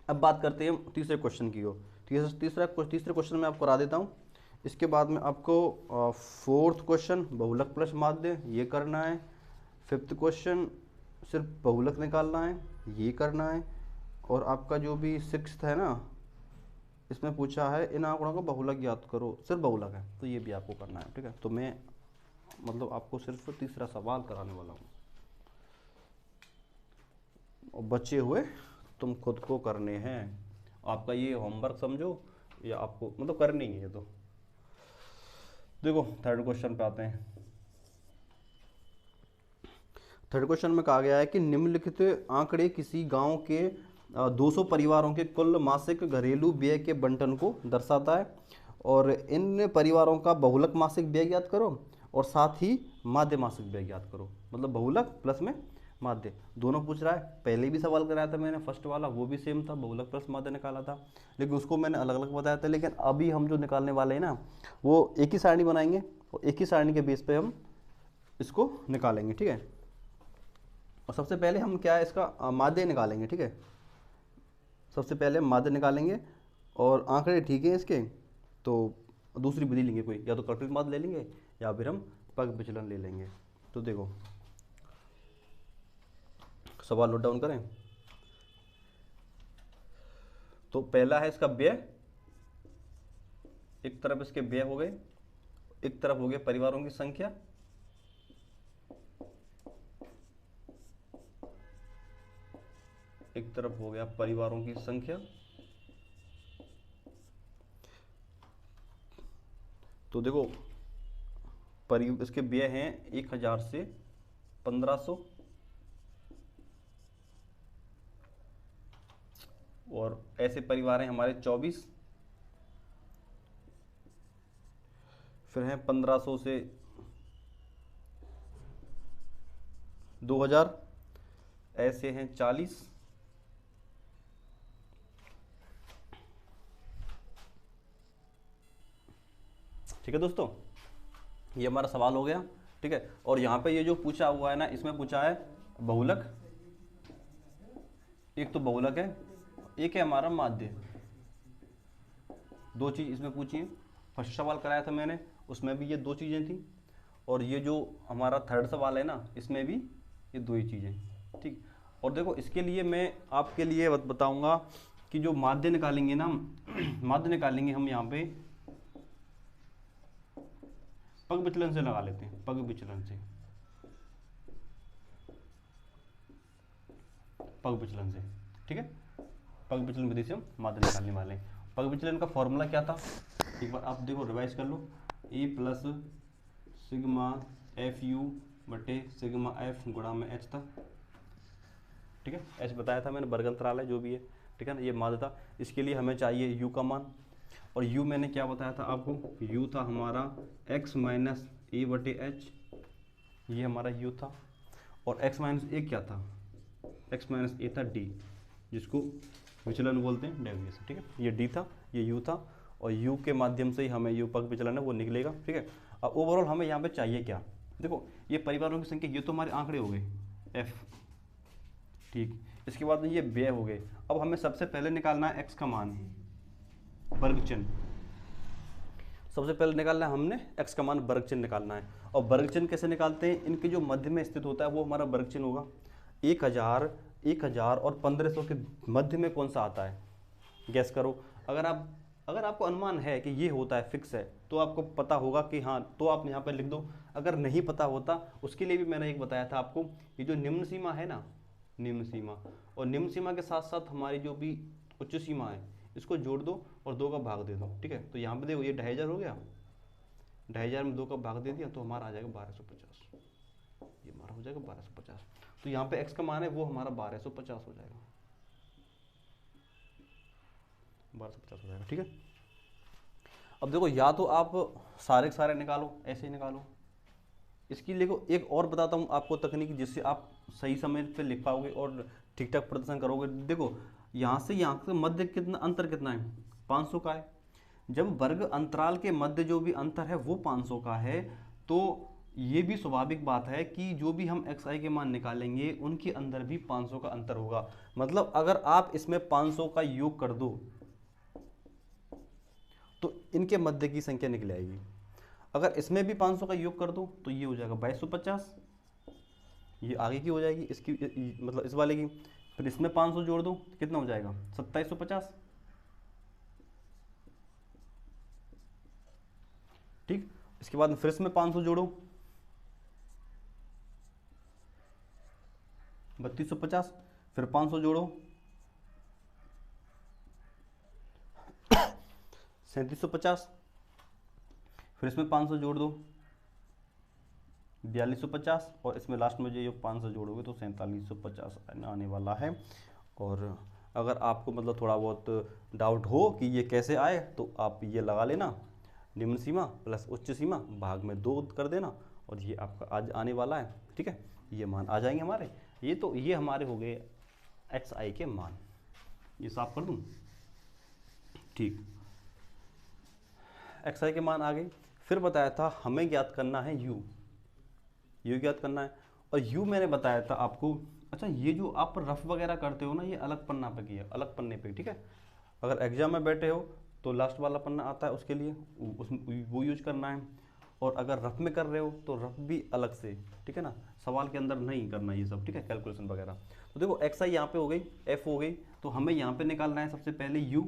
अब बात करते हैं तीसरे क्वेश्चन की ओर। तीसरे क्वेश्चन में आपको करा देता हूँ। इसके बाद में आपको फोर्थ क्वेश्चन बहुलक प्लस माध्य ये करना है। फिफ्थ क्वेश्चन सिर्फ बहुलक निकालना है, ये करना है। और आपका जो भी सिक्स्थ है ना, इसमें पूछा है इन आंकड़ों का बहुलक ज्ञात करो, सिर्फ बहुलक है, तो ये भी आपको करना है। ठीक है, तो मैं मतलब आपको सिर्फ तीसरा सवाल कराने वाला हूँ, और बचे हुए तुम खुद को करने हैं। आपका ये होमवर्क समझो, या आपको मतलब करनी है ये। तो देखो थर्ड क्वेश्चन पे आते हैं। थर्ड क्वेश्चन में कहा गया है कि निम्नलिखित आंकड़े किसी गांव के 200 परिवारों के कुल मासिक घरेलू व्यय के बंटन को दर्शाता है, और इन परिवारों का बहुलक मासिक व्यय ज्ञात करो और साथ ही माध्य मासिक व्यय ज्ञात करो। मतलब बहुलक प्लस में माध्य दोनों पूछ रहा है। पहले भी सवाल कराया था मैंने फर्स्ट वाला, वो भी सेम था, बहुलक प्लस माध्य निकाला था, लेकिन उसको मैंने अलग अलग बताया था। लेकिन अभी हम जो निकालने वाले हैं ना, वो एक ही सारणी बनाएंगे, और एक ही सारणी के बेस पे हम इसको निकालेंगे। ठीक है, और सबसे पहले हम क्या है इसका माध्य निकालेंगे। ठीक है, सबसे पहले हम माध्य निकालेंगे, और आंकड़े ठीक है इसके, तो दूसरी विधि लेंगे कोई, या तो कल्पित माध्य ले लेंगे या फिर हम पग विचलन ले लेंगे। तो देखो सवाल नोट डाउन करें। तो पहला है इसका व्यय, एक तरफ इसके व्यय हो गए, एक तरफ हो गया परिवारों की संख्या, एक तरफ हो गया परिवारों की संख्या। तो देखो इसके व्यय हैं 1000 से 1500, और ऐसे परिवार हैं हमारे 24, फिर हैं 1500 से 2000, ऐसे हैं 40, ठीक है दोस्तों, ये हमारा सवाल हो गया। ठीक है, और यहाँ पे ये जो पूछा हुआ है ना, इसमें पूछा है बहुलक, एक तो बहुलक है, एक है हमारा माध्य, दो चीज इसमें पूछी है। फर्स्ट सवाल कराया था मैंने, उसमें भी ये दो चीजें थी, और ये जो हमारा थर्ड सवाल है ना, इसमें भी ये दो ही चीजें। ठीक, और देखो इसके लिए मैं आपके लिए बताऊंगा कि जो माध्य निकालेंगे ना, माध्य निकालेंगे हम यहाँ पे पग विचलन से लगा लेते हैं, पग विचलन से, पग विचलन से। ठीक है, पग विचलन विधि से हम माध्य निकालने वाले हैं। पग विचलन का फॉर्मूला क्या था, एक बार आप देखो रिवाइज कर लो, ए प्लस सिग्मा एफ यू बटे सिग्मा एफ गुणा में एच था। ठीक है, एच बताया था मैंने, वर्ग अंतराल है जो भी है। ठीक है ना, ये माध्य था, इसके लिए हमें चाहिए यू का मान, और u मैंने क्या बताया था आपको, u था हमारा x माइनस ए बटे एच, ये हमारा u था, और x माइनस ए क्या था, x माइनस ए था d, जिसको विचलन बोलते हैं, डेविएशन। ठीक है, ये d था, ये u था, और u के माध्यम से ही हमें u पग विचलन है वो निकलेगा। ठीक है, अब ओवरऑल हमें यहाँ पे चाहिए क्या, देखो ये परिवारों की संख्या, ये तो हमारे आंकड़े हो गए f। ठीक, इसके बाद ये व्यय हो गए। अब हमें सबसे पहले निकालना है x का मान, वर्ग चिन्ह, सबसे पहले निकालना है हमने x का मान, वर्ग चिन्ह निकालना है। और वर्ग चिन्ह कैसे निकालते हैं, इनके जो मध्य में स्थित होता है वो हमारा वर्ग चिन्ह होगा। 1000 और 1500 के मध्य में कौन सा आता है, गैस करो। अगर आपको अनुमान है कि ये होता है, फिक्स है, तो आपको पता होगा कि हाँ, तो आप यहाँ पर लिख दो। अगर नहीं पता होता, उसके लिए भी मैंने एक बताया था आपको, ये जो निम्न सीमा है ना, निम्न सीमा, और निम्न सीमा के साथ साथ हमारी जो भी उच्च सीमा है, इसको जोड़ दो और 2 का भाग दे दो। ठीक है, तो यहाँ पे देखो ये 2500 हो गया, 2500 में 2 का भाग दे दिया तो हमारा आ जाएगा 1250। 12 हो जाएगा 1250। तो यहाँ पे x का मान है वो हमारा 1250 हो जाएगा, 1250 हो जाएगा। ठीक है, अब देखो या तो आप सारे के सारे निकालो, ऐसे ही निकालो। इसकी देखो एक और बताता हूँ आपको तकनीक, जिससे आप सही समय पे लिख पाओगे और ठीक ठाक प्रदर्शन करोगे। देखो यहाँ से मध्य कितना अंतर कितना है, 500 का है। जब वर्ग अंतराल के मध्य जो भी अंतर है वो 500 का है, तो ये भी स्वाभाविक बात है कि जो भी हम xi के मान निकालेंगे उनके अंदर भी 500 का अंतर होगा। मतलब अगर आप इसमें 500 का योग कर दो तो इनके मध्य की संख्या निकल आएगी। अगर इसमें भी 500 का योग कर दो तो ये हो जाएगा 2250, ये आगे की हो जाएगी इसकी, मतलब इस वाले की। फिर इसमें 500 जोड़ दो तो कितना हो जाएगा 2750। ठीक, इसके बाद फिर इसमें 500 जोड़ो 3250, फिर 500 जोड़ो 3750, फिर इसमें 500 जोड़ दो 4250, और इसमें लास्ट में जो 500 जोड़ोगे तो 4750 आने वाला है। और अगर आपको मतलब थोड़ा बहुत डाउट हो कि ये कैसे आए तो आप ये लगा लेना, निम्न सीमा प्लस उच्च सीमा भाग में 2 कर देना, और ये आपका आज आने वाला है। ठीक है, ये मान आ जाएंगे हमारे। ये हमारे हो गए xi के मान। ये साफ कर दूं, ठीक, xi के मान आ गए। फिर बताया था हमें ज्ञात करना है u ज्ञात करना है। और u मैंने बताया था आपको, अच्छा ये जो आप रफ वगैरह करते हो ना, ये अलग पन्ना पे किया, अलग पन्ने पे। ठीक है, अगर एग्जाम में बैठे हो तो लास्ट वाला पन्ना आता है, उसके लिए वो यूज करना है। और अगर रफ में कर रहे हो तो रफ भी अलग से, ठीक है ना, सवाल के अंदर नहीं करना ये सब। ठीक है, कैलकुलेशन वगैरह। तो देखो xi यहाँ पे हो गई, f हो गई, तो हमें यहाँ पे निकालना है सबसे पहले u,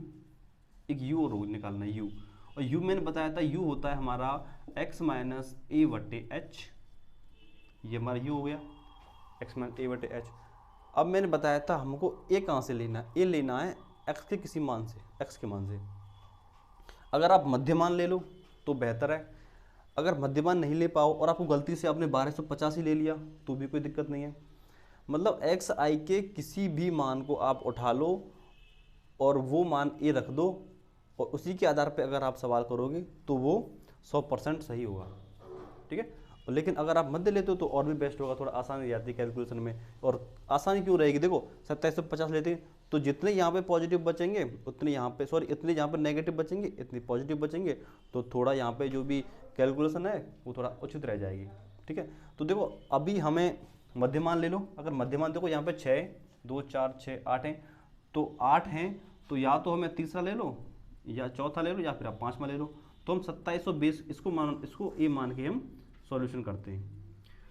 एक u और निकालना है u। और u मैंने बताया था u होता है हमारा x माइनस a बटे h, ये हमारा u हो गया x माइनस a बटे h। अब मैंने बताया था हमको a कहाँ से लेना है, a लेना है x के किसी मान से, x के मान से। अगर आप मध्यमान ले लो तो बेहतर है, अगर मध्यमान नहीं ले पाओ और आपको गलती से आपने 1250 ही ले लिया तो भी कोई दिक्कत नहीं है। मतलब xi के किसी भी मान को आप उठा लो और वो मान a रख दो, और उसी के आधार पे अगर आप सवाल करोगे तो वो 100% सही होगा। ठीक है, लेकिन अगर आप मध्य लेते हो तो और भी बेस्ट होगा, थोड़ा आसानी रहती है कैलकुलेशन में। और आसानी क्यों रहेगी, देखो 2750 लेते हैं तो जितने यहाँ पे पॉजिटिव बचेंगे उतने यहाँ पे, सॉरी इतने यहाँ पे नेगेटिव बचेंगे, इतने पॉजिटिव बचेंगे, तो थोड़ा यहाँ पे जो भी कैलकुलेशन है वो थोड़ा उचित रह जाएगी। ठीक है, तो देखो अभी हमें मध्यमान ले लो। अगर मध्यमान देखो यहाँ पे 6 2 4 6 8 हैं, तो 8 हैं तो या तो हमें तीसरा ले लो या चौथा ले लो या फिर आप 5वां ले लो। तो हम 2720 इसको ए मान के हम सॉल्यूशन करते हैं।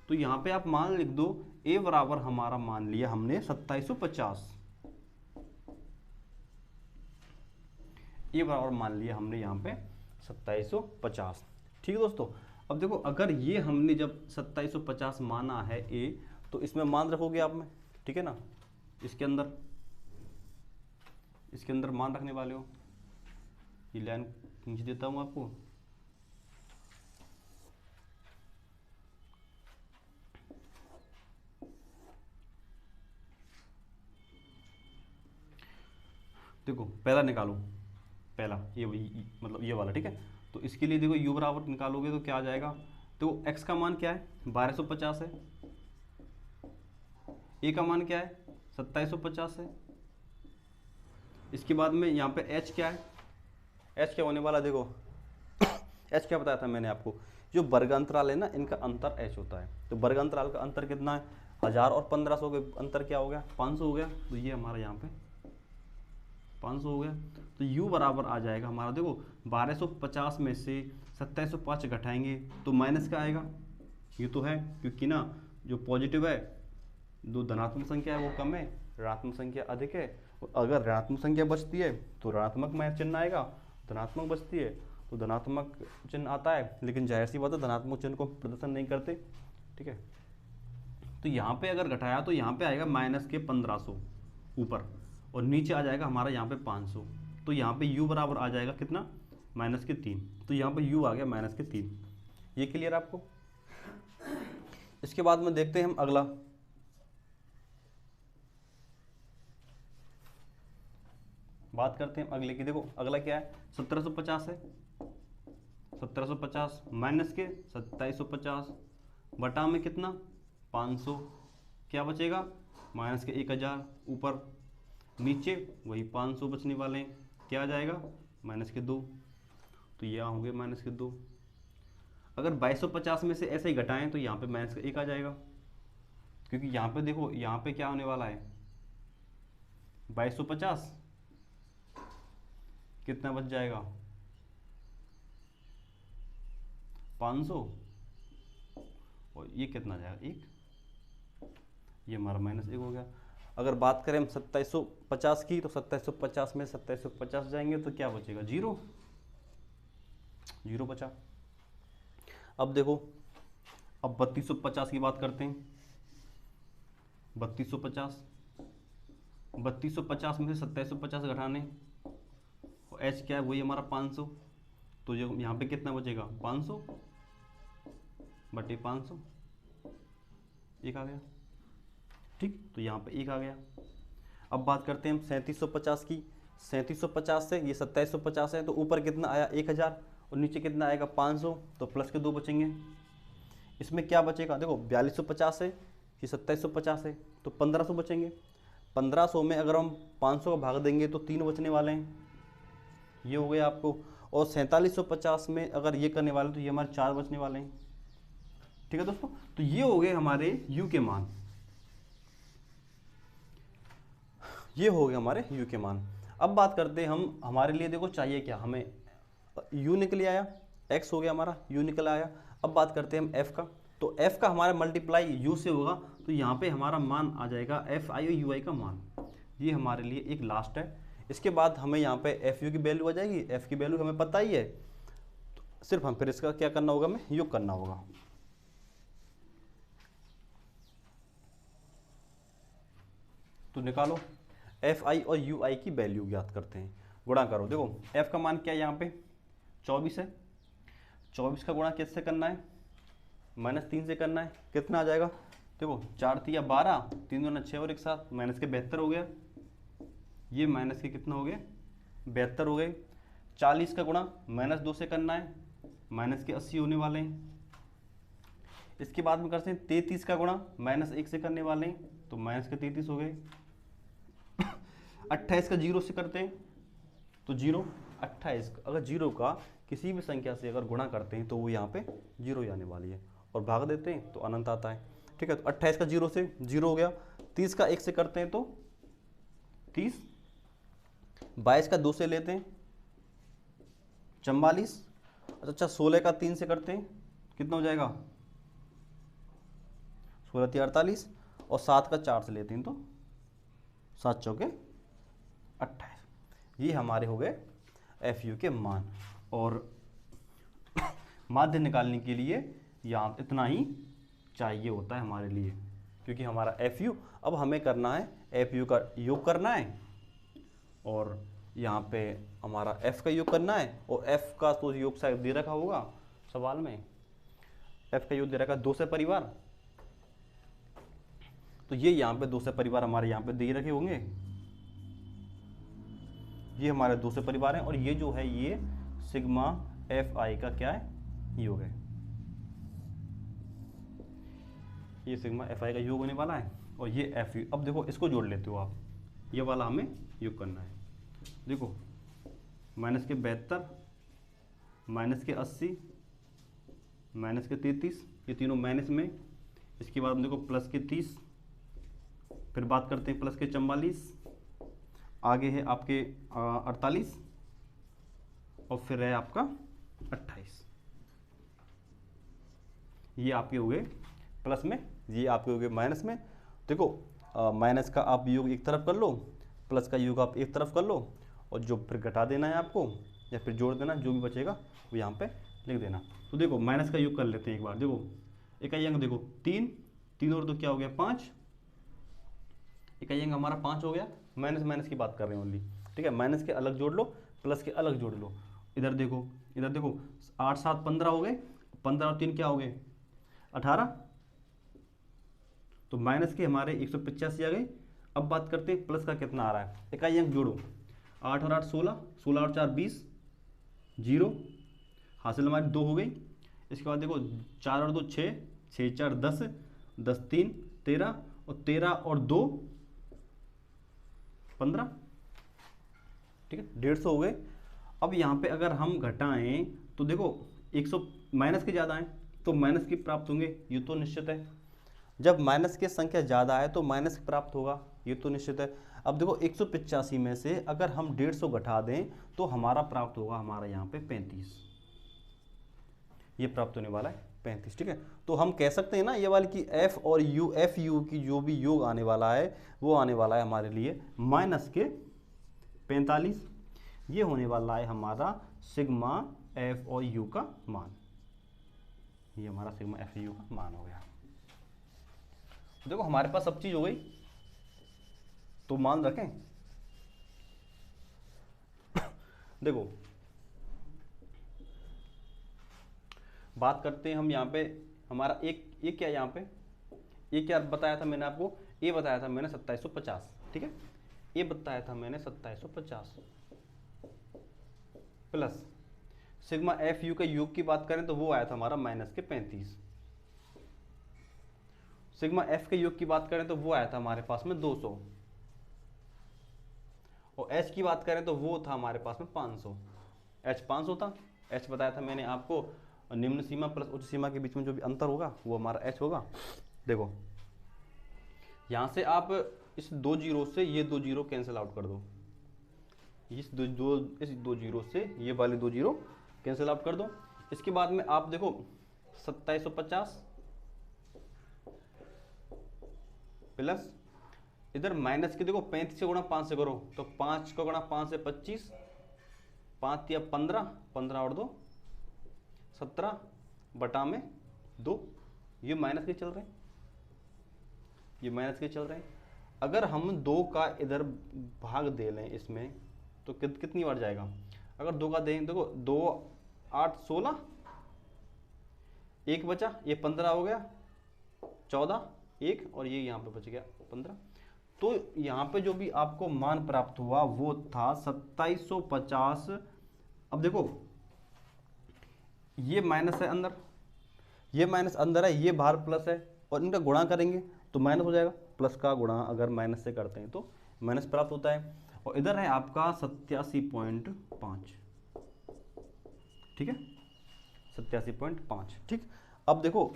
तो यहाँ पे आप मान लिख दो a बराबर हमारा मान लिया हमने 2750, a बराबर मान लिया हमने यहाँ पे 2750। ठीक है दोस्तों, अब देखो अगर ये हमने जब 2750 माना है a, तो इसमें मान रखोगे आप में, ठीक है ना, इसके अंदर मान रखने वाले हो। ये लाइन खींच देता हूँ आपको, देखो पहला निकालो, पहला ये मतलब ये वाला। ठीक है, तो इसके लिए देखो u बराबर निकालोगे तो क्या आ जाएगा, तो x का मान क्या है 1250 है, a का मान क्या है 2750 है। इसके बाद में यहाँ पे h क्या है, h क्या होने वाला, देखो h क्या बताया था मैंने आपको, जो वर्गांतराल है ना इनका अंतर h होता है। तो वर्गांतराल का अंतर कितना है, 1000 और 1500 के अंतर क्या हो गया 500 हो गया। तो ये हमारा यहाँ पे 500 हो गया। तो u बराबर आ जाएगा हमारा, देखो 1250 में से 2705 घटाएंगे तो माइनस का आएगा, ये तो है क्योंकि ना जो पॉजिटिव है, जो धनात्मक संख्या है वो कम है, ऋणात्मक संख्या अधिक है। अगर ऋणात्मक संख्या बचती है तो ऋणात्मक में चिन्ह आएगा, धनात्मक बचती है तो धनात्मक चिन्ह आता है। लेकिन जाहिर सी बात है धनात्मक चिन्ह को प्रदर्शन नहीं करते। ठीक है, तो यहाँ पे अगर घटाया तो यहाँ पे आएगा माइनस के 1500 ऊपर, और नीचे आ जाएगा हमारा यहाँ पे 500। तो यहाँ पे u बराबर आ जाएगा कितना, माइनस के 3। तो यहाँ पे u आ गया माइनस के 3। ये क्लियर आपको, इसके बाद में देखते हैं हम अगला। बात करते हैं अगले की। देखो अगला क्या है, 1750 है। 1750 माइनस के 2750 बटा में कितना 500, क्या बचेगा माइनस के 1000, ऊपर नीचे वही 500 बचने वाले हैं, क्या आ जाएगा माइनस के 2, तो ये होंगे माइनस के 2। अगर 2250 में से ऐसे ही घटाएं तो यहाँ पे माइनस का 1 आ जाएगा, क्योंकि यहाँ पे देखो यहाँ पे क्या होने वाला है 2250 कितना बच जाएगा 500, और ये कितना जाएगा 1, ये हमारा माइनस 1 हो गया। अगर बात करें हम 2750 की, तो 2750 में 2750 जाएंगे तो क्या बचेगा 0, 0 बचा। अब देखो अब 3250 की बात करते हैं। 3250 में से 2750 घटाने, और एच क्या है वही हमारा 500, तो जो यहाँ पे कितना बचेगा 500 बटे 500, 1 आ गया। ठीक, तो यहाँ पे 1 आ गया। अब बात करते हैं हम 3750 की। 3750 से ये 2750 है, तो ऊपर कितना आया 1000 और नीचे कितना आएगा 500, तो प्लस के 2 बचेंगे। इसमें क्या बचेगा, देखो 4250 है, ये 2750 है, तो 1500 बचेंगे। 1500 में अगर हम 500 का भाग देंगे तो 3 बचने वाले हैं, ये हो गया आपको। और 4750 में अगर ये करने वाले तो ये हमारे 4 बचने वाले हैं। ठीक है दोस्तों, तो ये हो गए हमारे u के मान, ये हो गए हमारे u के मान। अब बात करते हैं हम, हमारे लिए देखो चाहिए क्या, हमें u निकल आया, x हो गया हमारा, u निकल आया। अब बात करते हैं हम f का, तो f का हमारा मल्टीप्लाई u से होगा, तो यहाँ पे हमारा मान आ जाएगा fi और ui का मान। ये हमारे लिए एक लास्ट है। इसके बाद हमें यहाँ पे fu की वैल्यू आ जाएगी, f की वैल्यू हमें पता ही है, तो सिर्फ हम फिर इसका क्या करना होगा, हमें योग करना होगा। तो निकालो fi और ui की वैल्यू ज्ञात करते हैं, गुणा करो। देखो f का मान क्या है यहाँ पे 24 है, 24 का गुणा किससे करना है -3 से करना है, कितना आ जाएगा, देखो 4 3 12, 3 दूना 6 और एक साथ माइनस के 72 हो गया, ये माइनस के कितना हो गए 72 हो गए। 40 का गुणा -2 से करना है, माइनस के 80 होने वाले हैं। इसके बाद में करते हैं 33 का गुणा -1 से करने वाले हैं, तो माइनस के 33 हो गए। 28 का 0 से करते हैं तो 0, 28 अगर 0 का किसी भी संख्या से अगर गुणा करते हैं तो वो यहाँ पे 0 आने वाली है, और भाग देते हैं तो अनंत आता है। ठीक है, तो 28 का 0 से 0 हो गया। 30 का 1 से करते हैं तो 30, 22 का 2 से लेते हैं 44, अच्छा 16 का 3 से करते हैं कितना हो जाएगा 16 3 48, और 7 का 4 से लेते हैं तो 7 चौके 28। ये हमारे हो गए FU के मान। और माध्य निकालने के लिए यहाँ इतना ही चाहिए होता है हमारे लिए, क्योंकि हमारा FU अब हमें करना है FU का योग करना है, और यहाँ पे हमारा F का योग करना है, और F का तो योग शायद दे रखा होगा सवाल में, F का योग दे रखा 2 से परिवार, तो ये यहाँ पे 2 से परिवार हमारे यहाँ पे दे रखे होंगे, ये हमारे 2 से परिवार हैं, और ये जो है ये सिग्मा FI का क्या है योग है, ये सिग्मा FI का योग होने वाला है, और ये FU। अब देखो इसको जोड़ लेते हो आप, ये वाला हमें योग करना है। देखो माइनस के 72, माइनस के 80, माइनस के 33, ये तीनों माइनस में। इसके बाद देखो प्लस के 30, फिर बात करते हैं प्लस के 44, आगे है आपके 48, और फिर है आपका 28। ये आपके हुए प्लस में, ये आपके हुए माइनस में। देखो माइनस का आप योग एक तरफ कर लो, प्लस का योग आप एक तरफ कर लो, और जो फिर घटा देना है आपको या फिर जोड़ देना, जो भी बचेगा वो यहाँ पे लिख देना। तो देखो माइनस का योग कर लेते हैं एक बार। देखो इकाई अंक देखो 3, 3 और 2 क्या हो गया 5, इकाई अंक हमारा 5 हो गया। माइनस माइनस की बात कर रहे हैं ओनली, ठीक है। माइनस के अलग जोड़ लो, प्लस के अलग जोड़ लो। इधर देखो 8 7 15 हो गए, 15 और 3 क्या हो गए 18, तो माइनस के हमारे 185 आ गए। अब बात करते हैं प्लस का कितना आ रहा है। इकाई अंक जोड़ो, 8 और 8 16, 16 और 4 20, 0 हासिल हमारी 2 हो गई। इसके बाद देखो 4 और 2 6, 6 4 10, 10 3 13, और 13 और 2 15, ठीक है 150 हो गए। अब यहाँ पे अगर हम घटाएं तो देखो 100 माइनस के ज़्यादा आए तो माइनस की प्राप्त होंगे, ये तो निश्चित है। जब माइनस की संख्या ज़्यादा है तो माइनस प्राप्त होगा, ये तो निश्चित है। अब देखो 185 में से अगर हम 150 घटा दें तो हमारा प्राप्त होगा हमारा यहाँ पे 35, ये प्राप्त होने वाला है 35, ठीक है। तो हम कह सकते हैं ना ये वाली कि एफ और यू, एफ यू की जो भी योग आने वाला है वो आने वाला है हमारे लिए माइनस के 45। ये होने वाला है हमारा सिग्मा एफ और यू का मान, ये हमारा सिग्मा एफ यू का मान हो गया। देखो हमारे पास सब चीज हो गई, तो मान रखें। देखो बात करते हैं हम यहाँ पे, हमारा एक क्या यहाँ पे, ये क्या बताया था मैंने आपको, ये बताया था मैंने 2750, ठीक है, ये बताया था मैंने 2750 प्लस सिग्मा एफ यू के योग की बात करें तो वो आया था हमारा माइनस के 35। सिग्मा एफ के योग की बात करें तो वो आया था हमारे पास में 200, और एच की बात करें तो वो था हमारे पास में 500। एच 500 था, एच बताया था मैंने आपको निम्न सीमा प्लस उच्च सीमा के बीच में जो भी अंतर होगा वो हमारा एच होगा। देखो यहाँ से आप इस 2 जीरो से ये 2 जीरो कैंसिल आउट कर दो, इस दो जीरो से ये वाले 2 जीरो कैंसिल आउट कर दो। इसके बाद में आप देखो 2750 प्लस इधर माइनस के देखो 35 से गुणा 5 से करो तो 5 का गुणा 5 से 25, 5 या 15, 15 और 2 17 बटा में 2, ये माइनस के चल रहे हैं, ये माइनस के चल रहे हैं। अगर हम 2 का इधर भाग दे लें इसमें तो कितनी बार जाएगा, अगर 2 का दें देखो 2 8 16, एक बचा, ये 15 हो गया, 14 1, और ये यहाँ पे बच गया 15। तो यहाँ पे जो भी आपको मान प्राप्त हुआ वो था 2750। अब देखो ये माइनस है अंदर, ये माइनस अंदर है, ये बाहर प्लस है, और इनका गुणा करेंगे तो माइनस हो जाएगा। प्लस का गुणा अगर माइनस से करते हैं तो माइनस प्राप्त होता है, और इधर है आपका 87.5, ठीक है 87.5, ठीक। अब देखो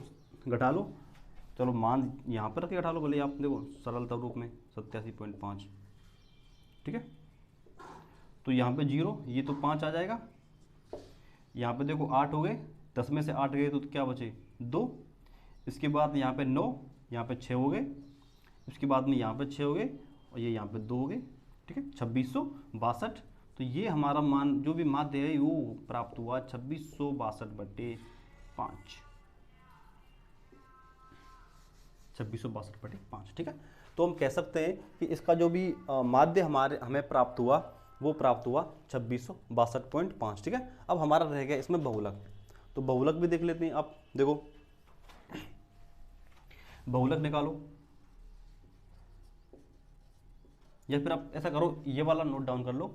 घटा लो, चलो मान यहाँ पर रख के घटा लो भले आप, देखो सरलता रूप में 87.5, ठीक है। तो यहाँ पे 0, ये तो 5 आ जाएगा, यहाँ पे देखो 8 हो गए, 10 में से 8 गए तो क्या बचे 2, इसके बाद यहाँ पे 9, यहाँ पे 6 हो गए, उसके बाद में यहाँ पे 6 हो गए, और ये यहाँ पे 2 हो गए, ठीक है 2662। तो ये हमारा मान जो भी माध्य है वो प्राप्त हुआ 2662/5, 2662/5, ठीक है। तो हम कह सकते हैं कि इसका जो भी माध्य हमें प्राप्त हुआ वो प्राप्त हुआ 2662.5, ठीक है। अब हमारा रह गया इसमें बहुलक, तो बहुलक भी देख लेते हैं। आप देखो बहुलक निकालो, या फिर आप ऐसा करो ये वाला नोट डाउन कर लो,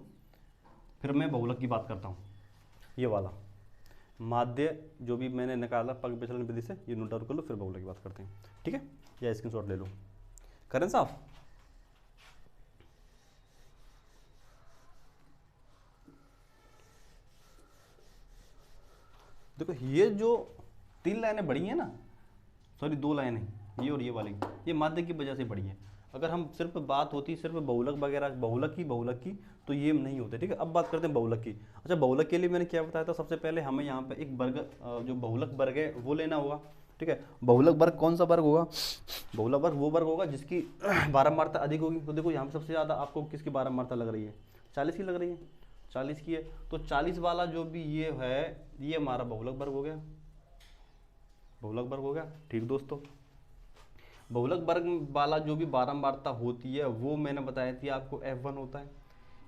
फिर मैं बहुलक की बात करता हूँ। ये वाला माध्य जो भी मैंने निकाला पग विचलन विधि से, ये नोट डाउन कर लो, फिर बहुलक की बात करते हैं, ठीक है। या स्क्रीनशॉट ले लो, करें साहब। देखो ये जो 3 लाइनें बढ़ी हैं ना, सॉरी 2 लाइनें, ये और ये वाली, ये माध्य की वजह से बढ़ी है। अगर हम सिर्फ बात होती सिर्फ बहुलक वगैरह बहुलक की तो ये नहीं होते, ठीक है। अब बात करते हैं बहुलक की। अच्छा बहुलक के लिए मैंने क्या बताया था, सबसे पहले हमें यहाँ पे एक वर्ग जो बहुलक वर्ग है वो लेना होगा, ठीक है। बहुलक वर्ग कौन सा वर्ग होगा, बहुलक वर्ग वो वर्ग होगा जिसकी बारंबारता अधिक होगी। तो देखो यहाँ पे सबसे ज़्यादा आपको किसकी बारंबारता लग रही है, 40 की लग रही है, 40 की है, तो 40 वाला जो भी ये है ये हमारा बहुलक वर्ग हो गया, बहुलक वर्ग हो गया, ठीक दोस्तों। बहुलक वर्ग वाला जो भी बारंबारता होती है वो मैंने बताया थी आपको F1 होता है,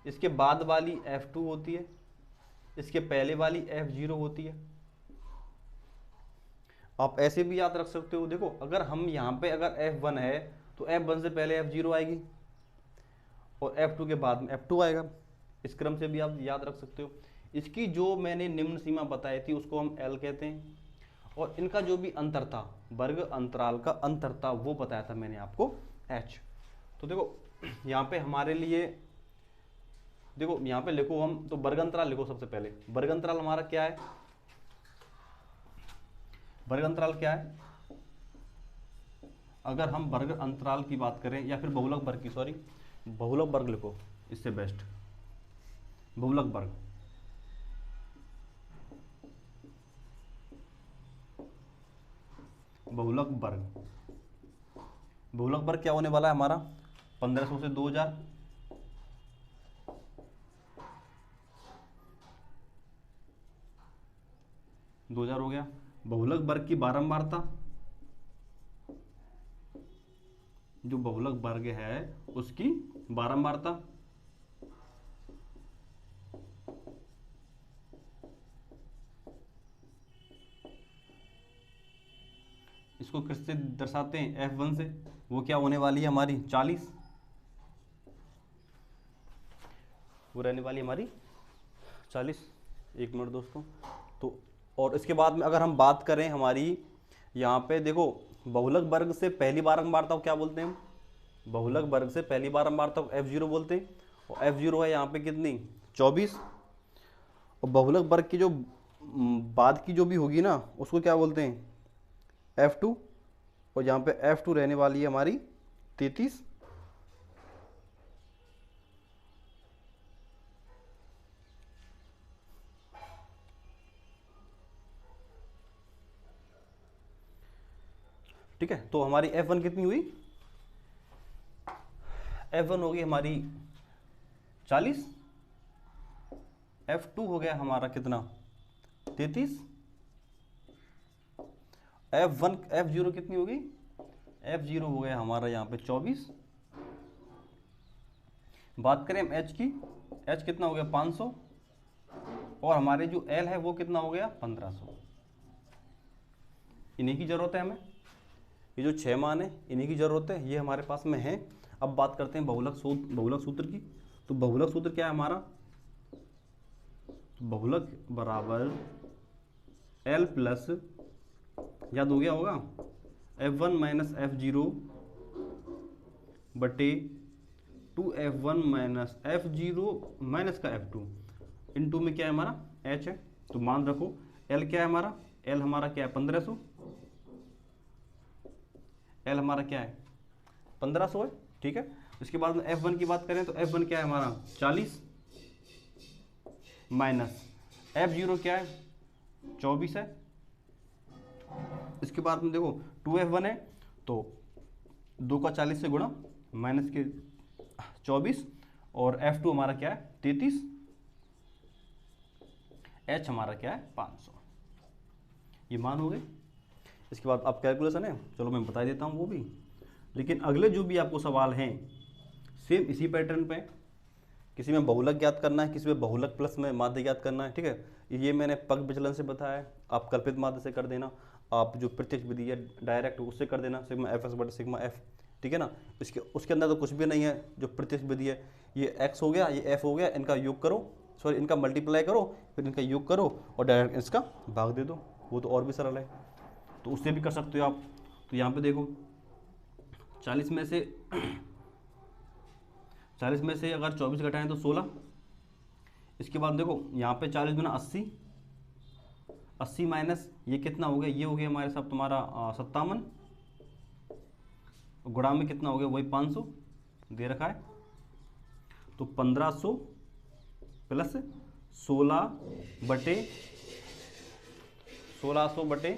इसके बाद वाली F2 होती है, इसके पहले वाली F0 होती है। आप ऐसे भी याद रख सकते हो, देखो अगर हम यहाँ पे अगर F1 है तो F1 से पहले F0 आएगी और F2 के बाद में F2 आएगा। इस क्रम से भी आप याद रख सकते हो। इसकी जो मैंने निम्न सीमा बताई थी उसको हम L कहते हैं, और इनका जो भी अंतर था, वर्ग अंतराल का अंतर था, वो बताया था मैंने आपको H। तो देखो यहाँ पे हमारे लिए, देखो यहाँ पे लिखो हम, तो वर्ग अंतराल लिखो सबसे पहले। वर्ग अंतराल हमारा क्या है, वर्ग अंतराल क्या है, अगर हम वर्ग अंतराल की बात करें या फिर बहुलक वर्ग की, सॉरी बहुलक वर्ग लिखो, इससे बेस्ट बहुलक वर्ग। बहुलक वर्ग, बहुलक वर्ग क्या होने वाला है हमारा, 1500 से 2000, 2000 हो गया। बहुलक वर्ग की बारंबारता, जो बहुलक वर्ग है उसकी बारंबारता, इसको किससे दर्शाते हैं, F1 से, वो क्या होने वाली है हमारी 40, वो रहने वाली हमारी 40। एक मिनट दोस्तों। तो और इसके बाद में अगर हम बात करें हमारी, यहाँ पे देखो बहुलक वर्ग से पहली बारंबारता को क्या बोलते हैं हम, बहुलक वर्ग से पहली बारंबारता को F0 बोलते हैं, और F0 है यहाँ पे कितनी 24। और बहुलक वर्ग की जो बाद की जो भी होगी ना उसको क्या बोलते हैं F2, और यहाँ पे F2 रहने वाली है हमारी 33। ठीक है, तो हमारी F1 कितनी हुई, F1 होगी हमारी 40, F2 हो गया हमारा कितना 33, F1 F0 कितनी होगी, F0 हो गया हमारा यहाँ पे 24। बात करें हम H की, H कितना हो गया 500, और हमारे जो L है वो कितना हो गया 1500। इन्हीं की ज़रूरत है हमें, ये जो 6 मान है इन्हीं की ज़रूरत है, ये हमारे पास में है। अब बात करते हैं बहुलक सूत्र की। तो बहुलक सूत्र क्या है हमारा, बहुलक बराबर L प्लस, याद हो गया होगा, F1 माइनस F0 बटे 2F1 माइनस F0 माइनस का F2 इन 2 में क्या है हमारा H है। तो मान रखो L क्या है हमारा, L हमारा क्या है 1500, L हमारा क्या है 1500 है, ठीक है। उसके बाद में F1 की बात करें तो F1 क्या है हमारा 40 माइनस F0 क्या है 24 है। इसके बाद में देखो 2F1 है तो 2 का 40 से गुणा माइनस के 24, और F2 हमारा क्या है 33, H हमारा क्या है 500। ये मान हो गए। इसके बाद आप कैलकुलेशन है, चलो मैं बता देता हूँ वो भी, लेकिन अगले जो भी आपको सवाल हैं सेम इसी पैटर्न पे, किसी में बहुलक ज्ञात करना है, किसी में बहुलक प्लस में माध्य ज्ञात करना है, ठीक है। ये मैंने पग विचलन से बताया है, आप कल्पित माध्य से कर देना, आप जो प्रत्यक्ष विधि है डायरेक्ट उससे कर देना, सिग्मा एफ एक्स बटे सिग्मा एफ, ठीक है ना। उसके अंदर तो कुछ भी नहीं है, जो प्रत्यक्ष विधि है ये एक्स हो गया, ये एफ हो गया, इनका योग करो, सॉरी इनका मल्टीप्लाई करो, फिर इनका योग करो और डायरेक्ट इसका भाग दे दो, वो तो और भी सरल है, तो उससे भी कर सकते हो आप। तो यहाँ पे देखो 40 में से अगर 24 घटाएं तो 16। इसके बाद देखो यहाँ पे 40 गुना 80, 80 माइनस ये कितना हो गया, ये हो गया हमारे साथ तुम्हारा 57, गुणा में कितना हो गया वही 500 दे रखा है, तो 1500 प्लस 16 बटे 1600 बटे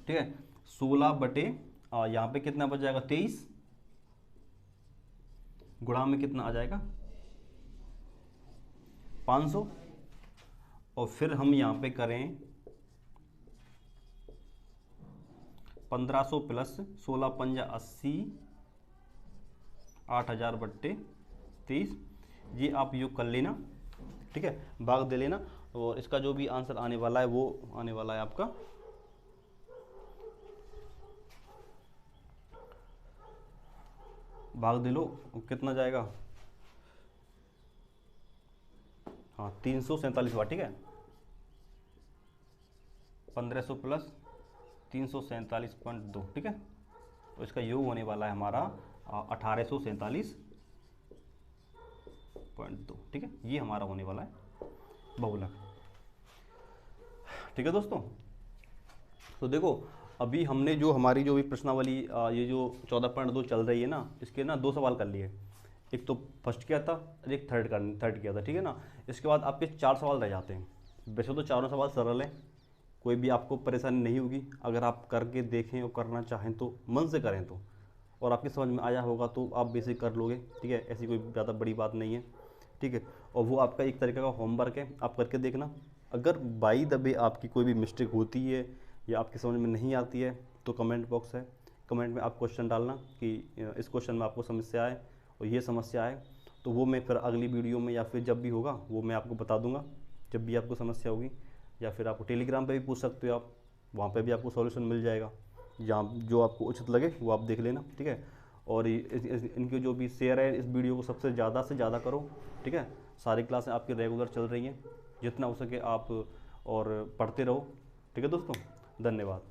ठीक है 16 बटे यहाँ पे कितना बच जाएगा 23, गुणा में कितना आ जाएगा 500, और फिर हम यहाँ पे करें 1500 प्लस 16 पंजा 80, 8000 बट्टे 23, ये आप योग कर लेना। ठीक है, भाग दे लेना। और इसका जो भी आंसर आने वाला है वो आने वाला है आपका भाग दे लो, कितना जाएगा, हाँ 347 वाट, ठीक है, 1500 प्लस 347.2, ठीक है। तो इसका योग होने वाला है हमारा 1847.2, ठीक है, ये हमारा होने वाला है बहुलक। ठीक है दोस्तों, तो देखो अभी हमने जो हमारी जो भी प्रश्नावली ये जो 14.2 चल रही है ना, इसके ना 2 सवाल कर लिए, एक तो फर्स्ट किया था और एक थर्ड किया था, ठीक है ना। इसके बाद आपके 4 सवाल रह जाते हैं। वैसे तो चारों सवाल सरल हैं, कोई भी आपको परेशानी नहीं होगी अगर आप करके देखें और करना चाहें तो, मन से करें तो, और आपकी समझ में आया होगा तो आप बेसिक कर लोगे, ठीक है, ऐसी कोई ज़्यादा बड़ी बात नहीं है, ठीक है। और वो आपका एक तरीके का होमवर्क है, आप करके देखना। अगर बाई द वे आपकी कोई भी मिस्टेक होती है या आपकी समझ में नहीं आती है तो कमेंट बॉक्स है, कमेंट में आप क्वेश्चन डालना कि इस क्वेश्चन में आपको समस्या है और ये समस्या है, तो वो मैं फिर अगली वीडियो में या फिर जब भी होगा वो मैं आपको बता दूंगा, जब भी आपको समस्या होगी। या फिर आपको टेलीग्राम पे भी पूछ सकते हो आप, वहाँ पे भी आपको सॉल्यूशन मिल जाएगा, जहाँ जो आपको उचित लगे वो आप देख लेना, ठीक है। और इनके जो भी शेयर है इस वीडियो को सबसे ज़्यादा से ज़्यादा करो, ठीक है। सारी क्लासें आपकी रेगुलर चल रही हैं, जितना हो सके आप और पढ़ते रहो, ठीक है दोस्तों, धन्यवाद।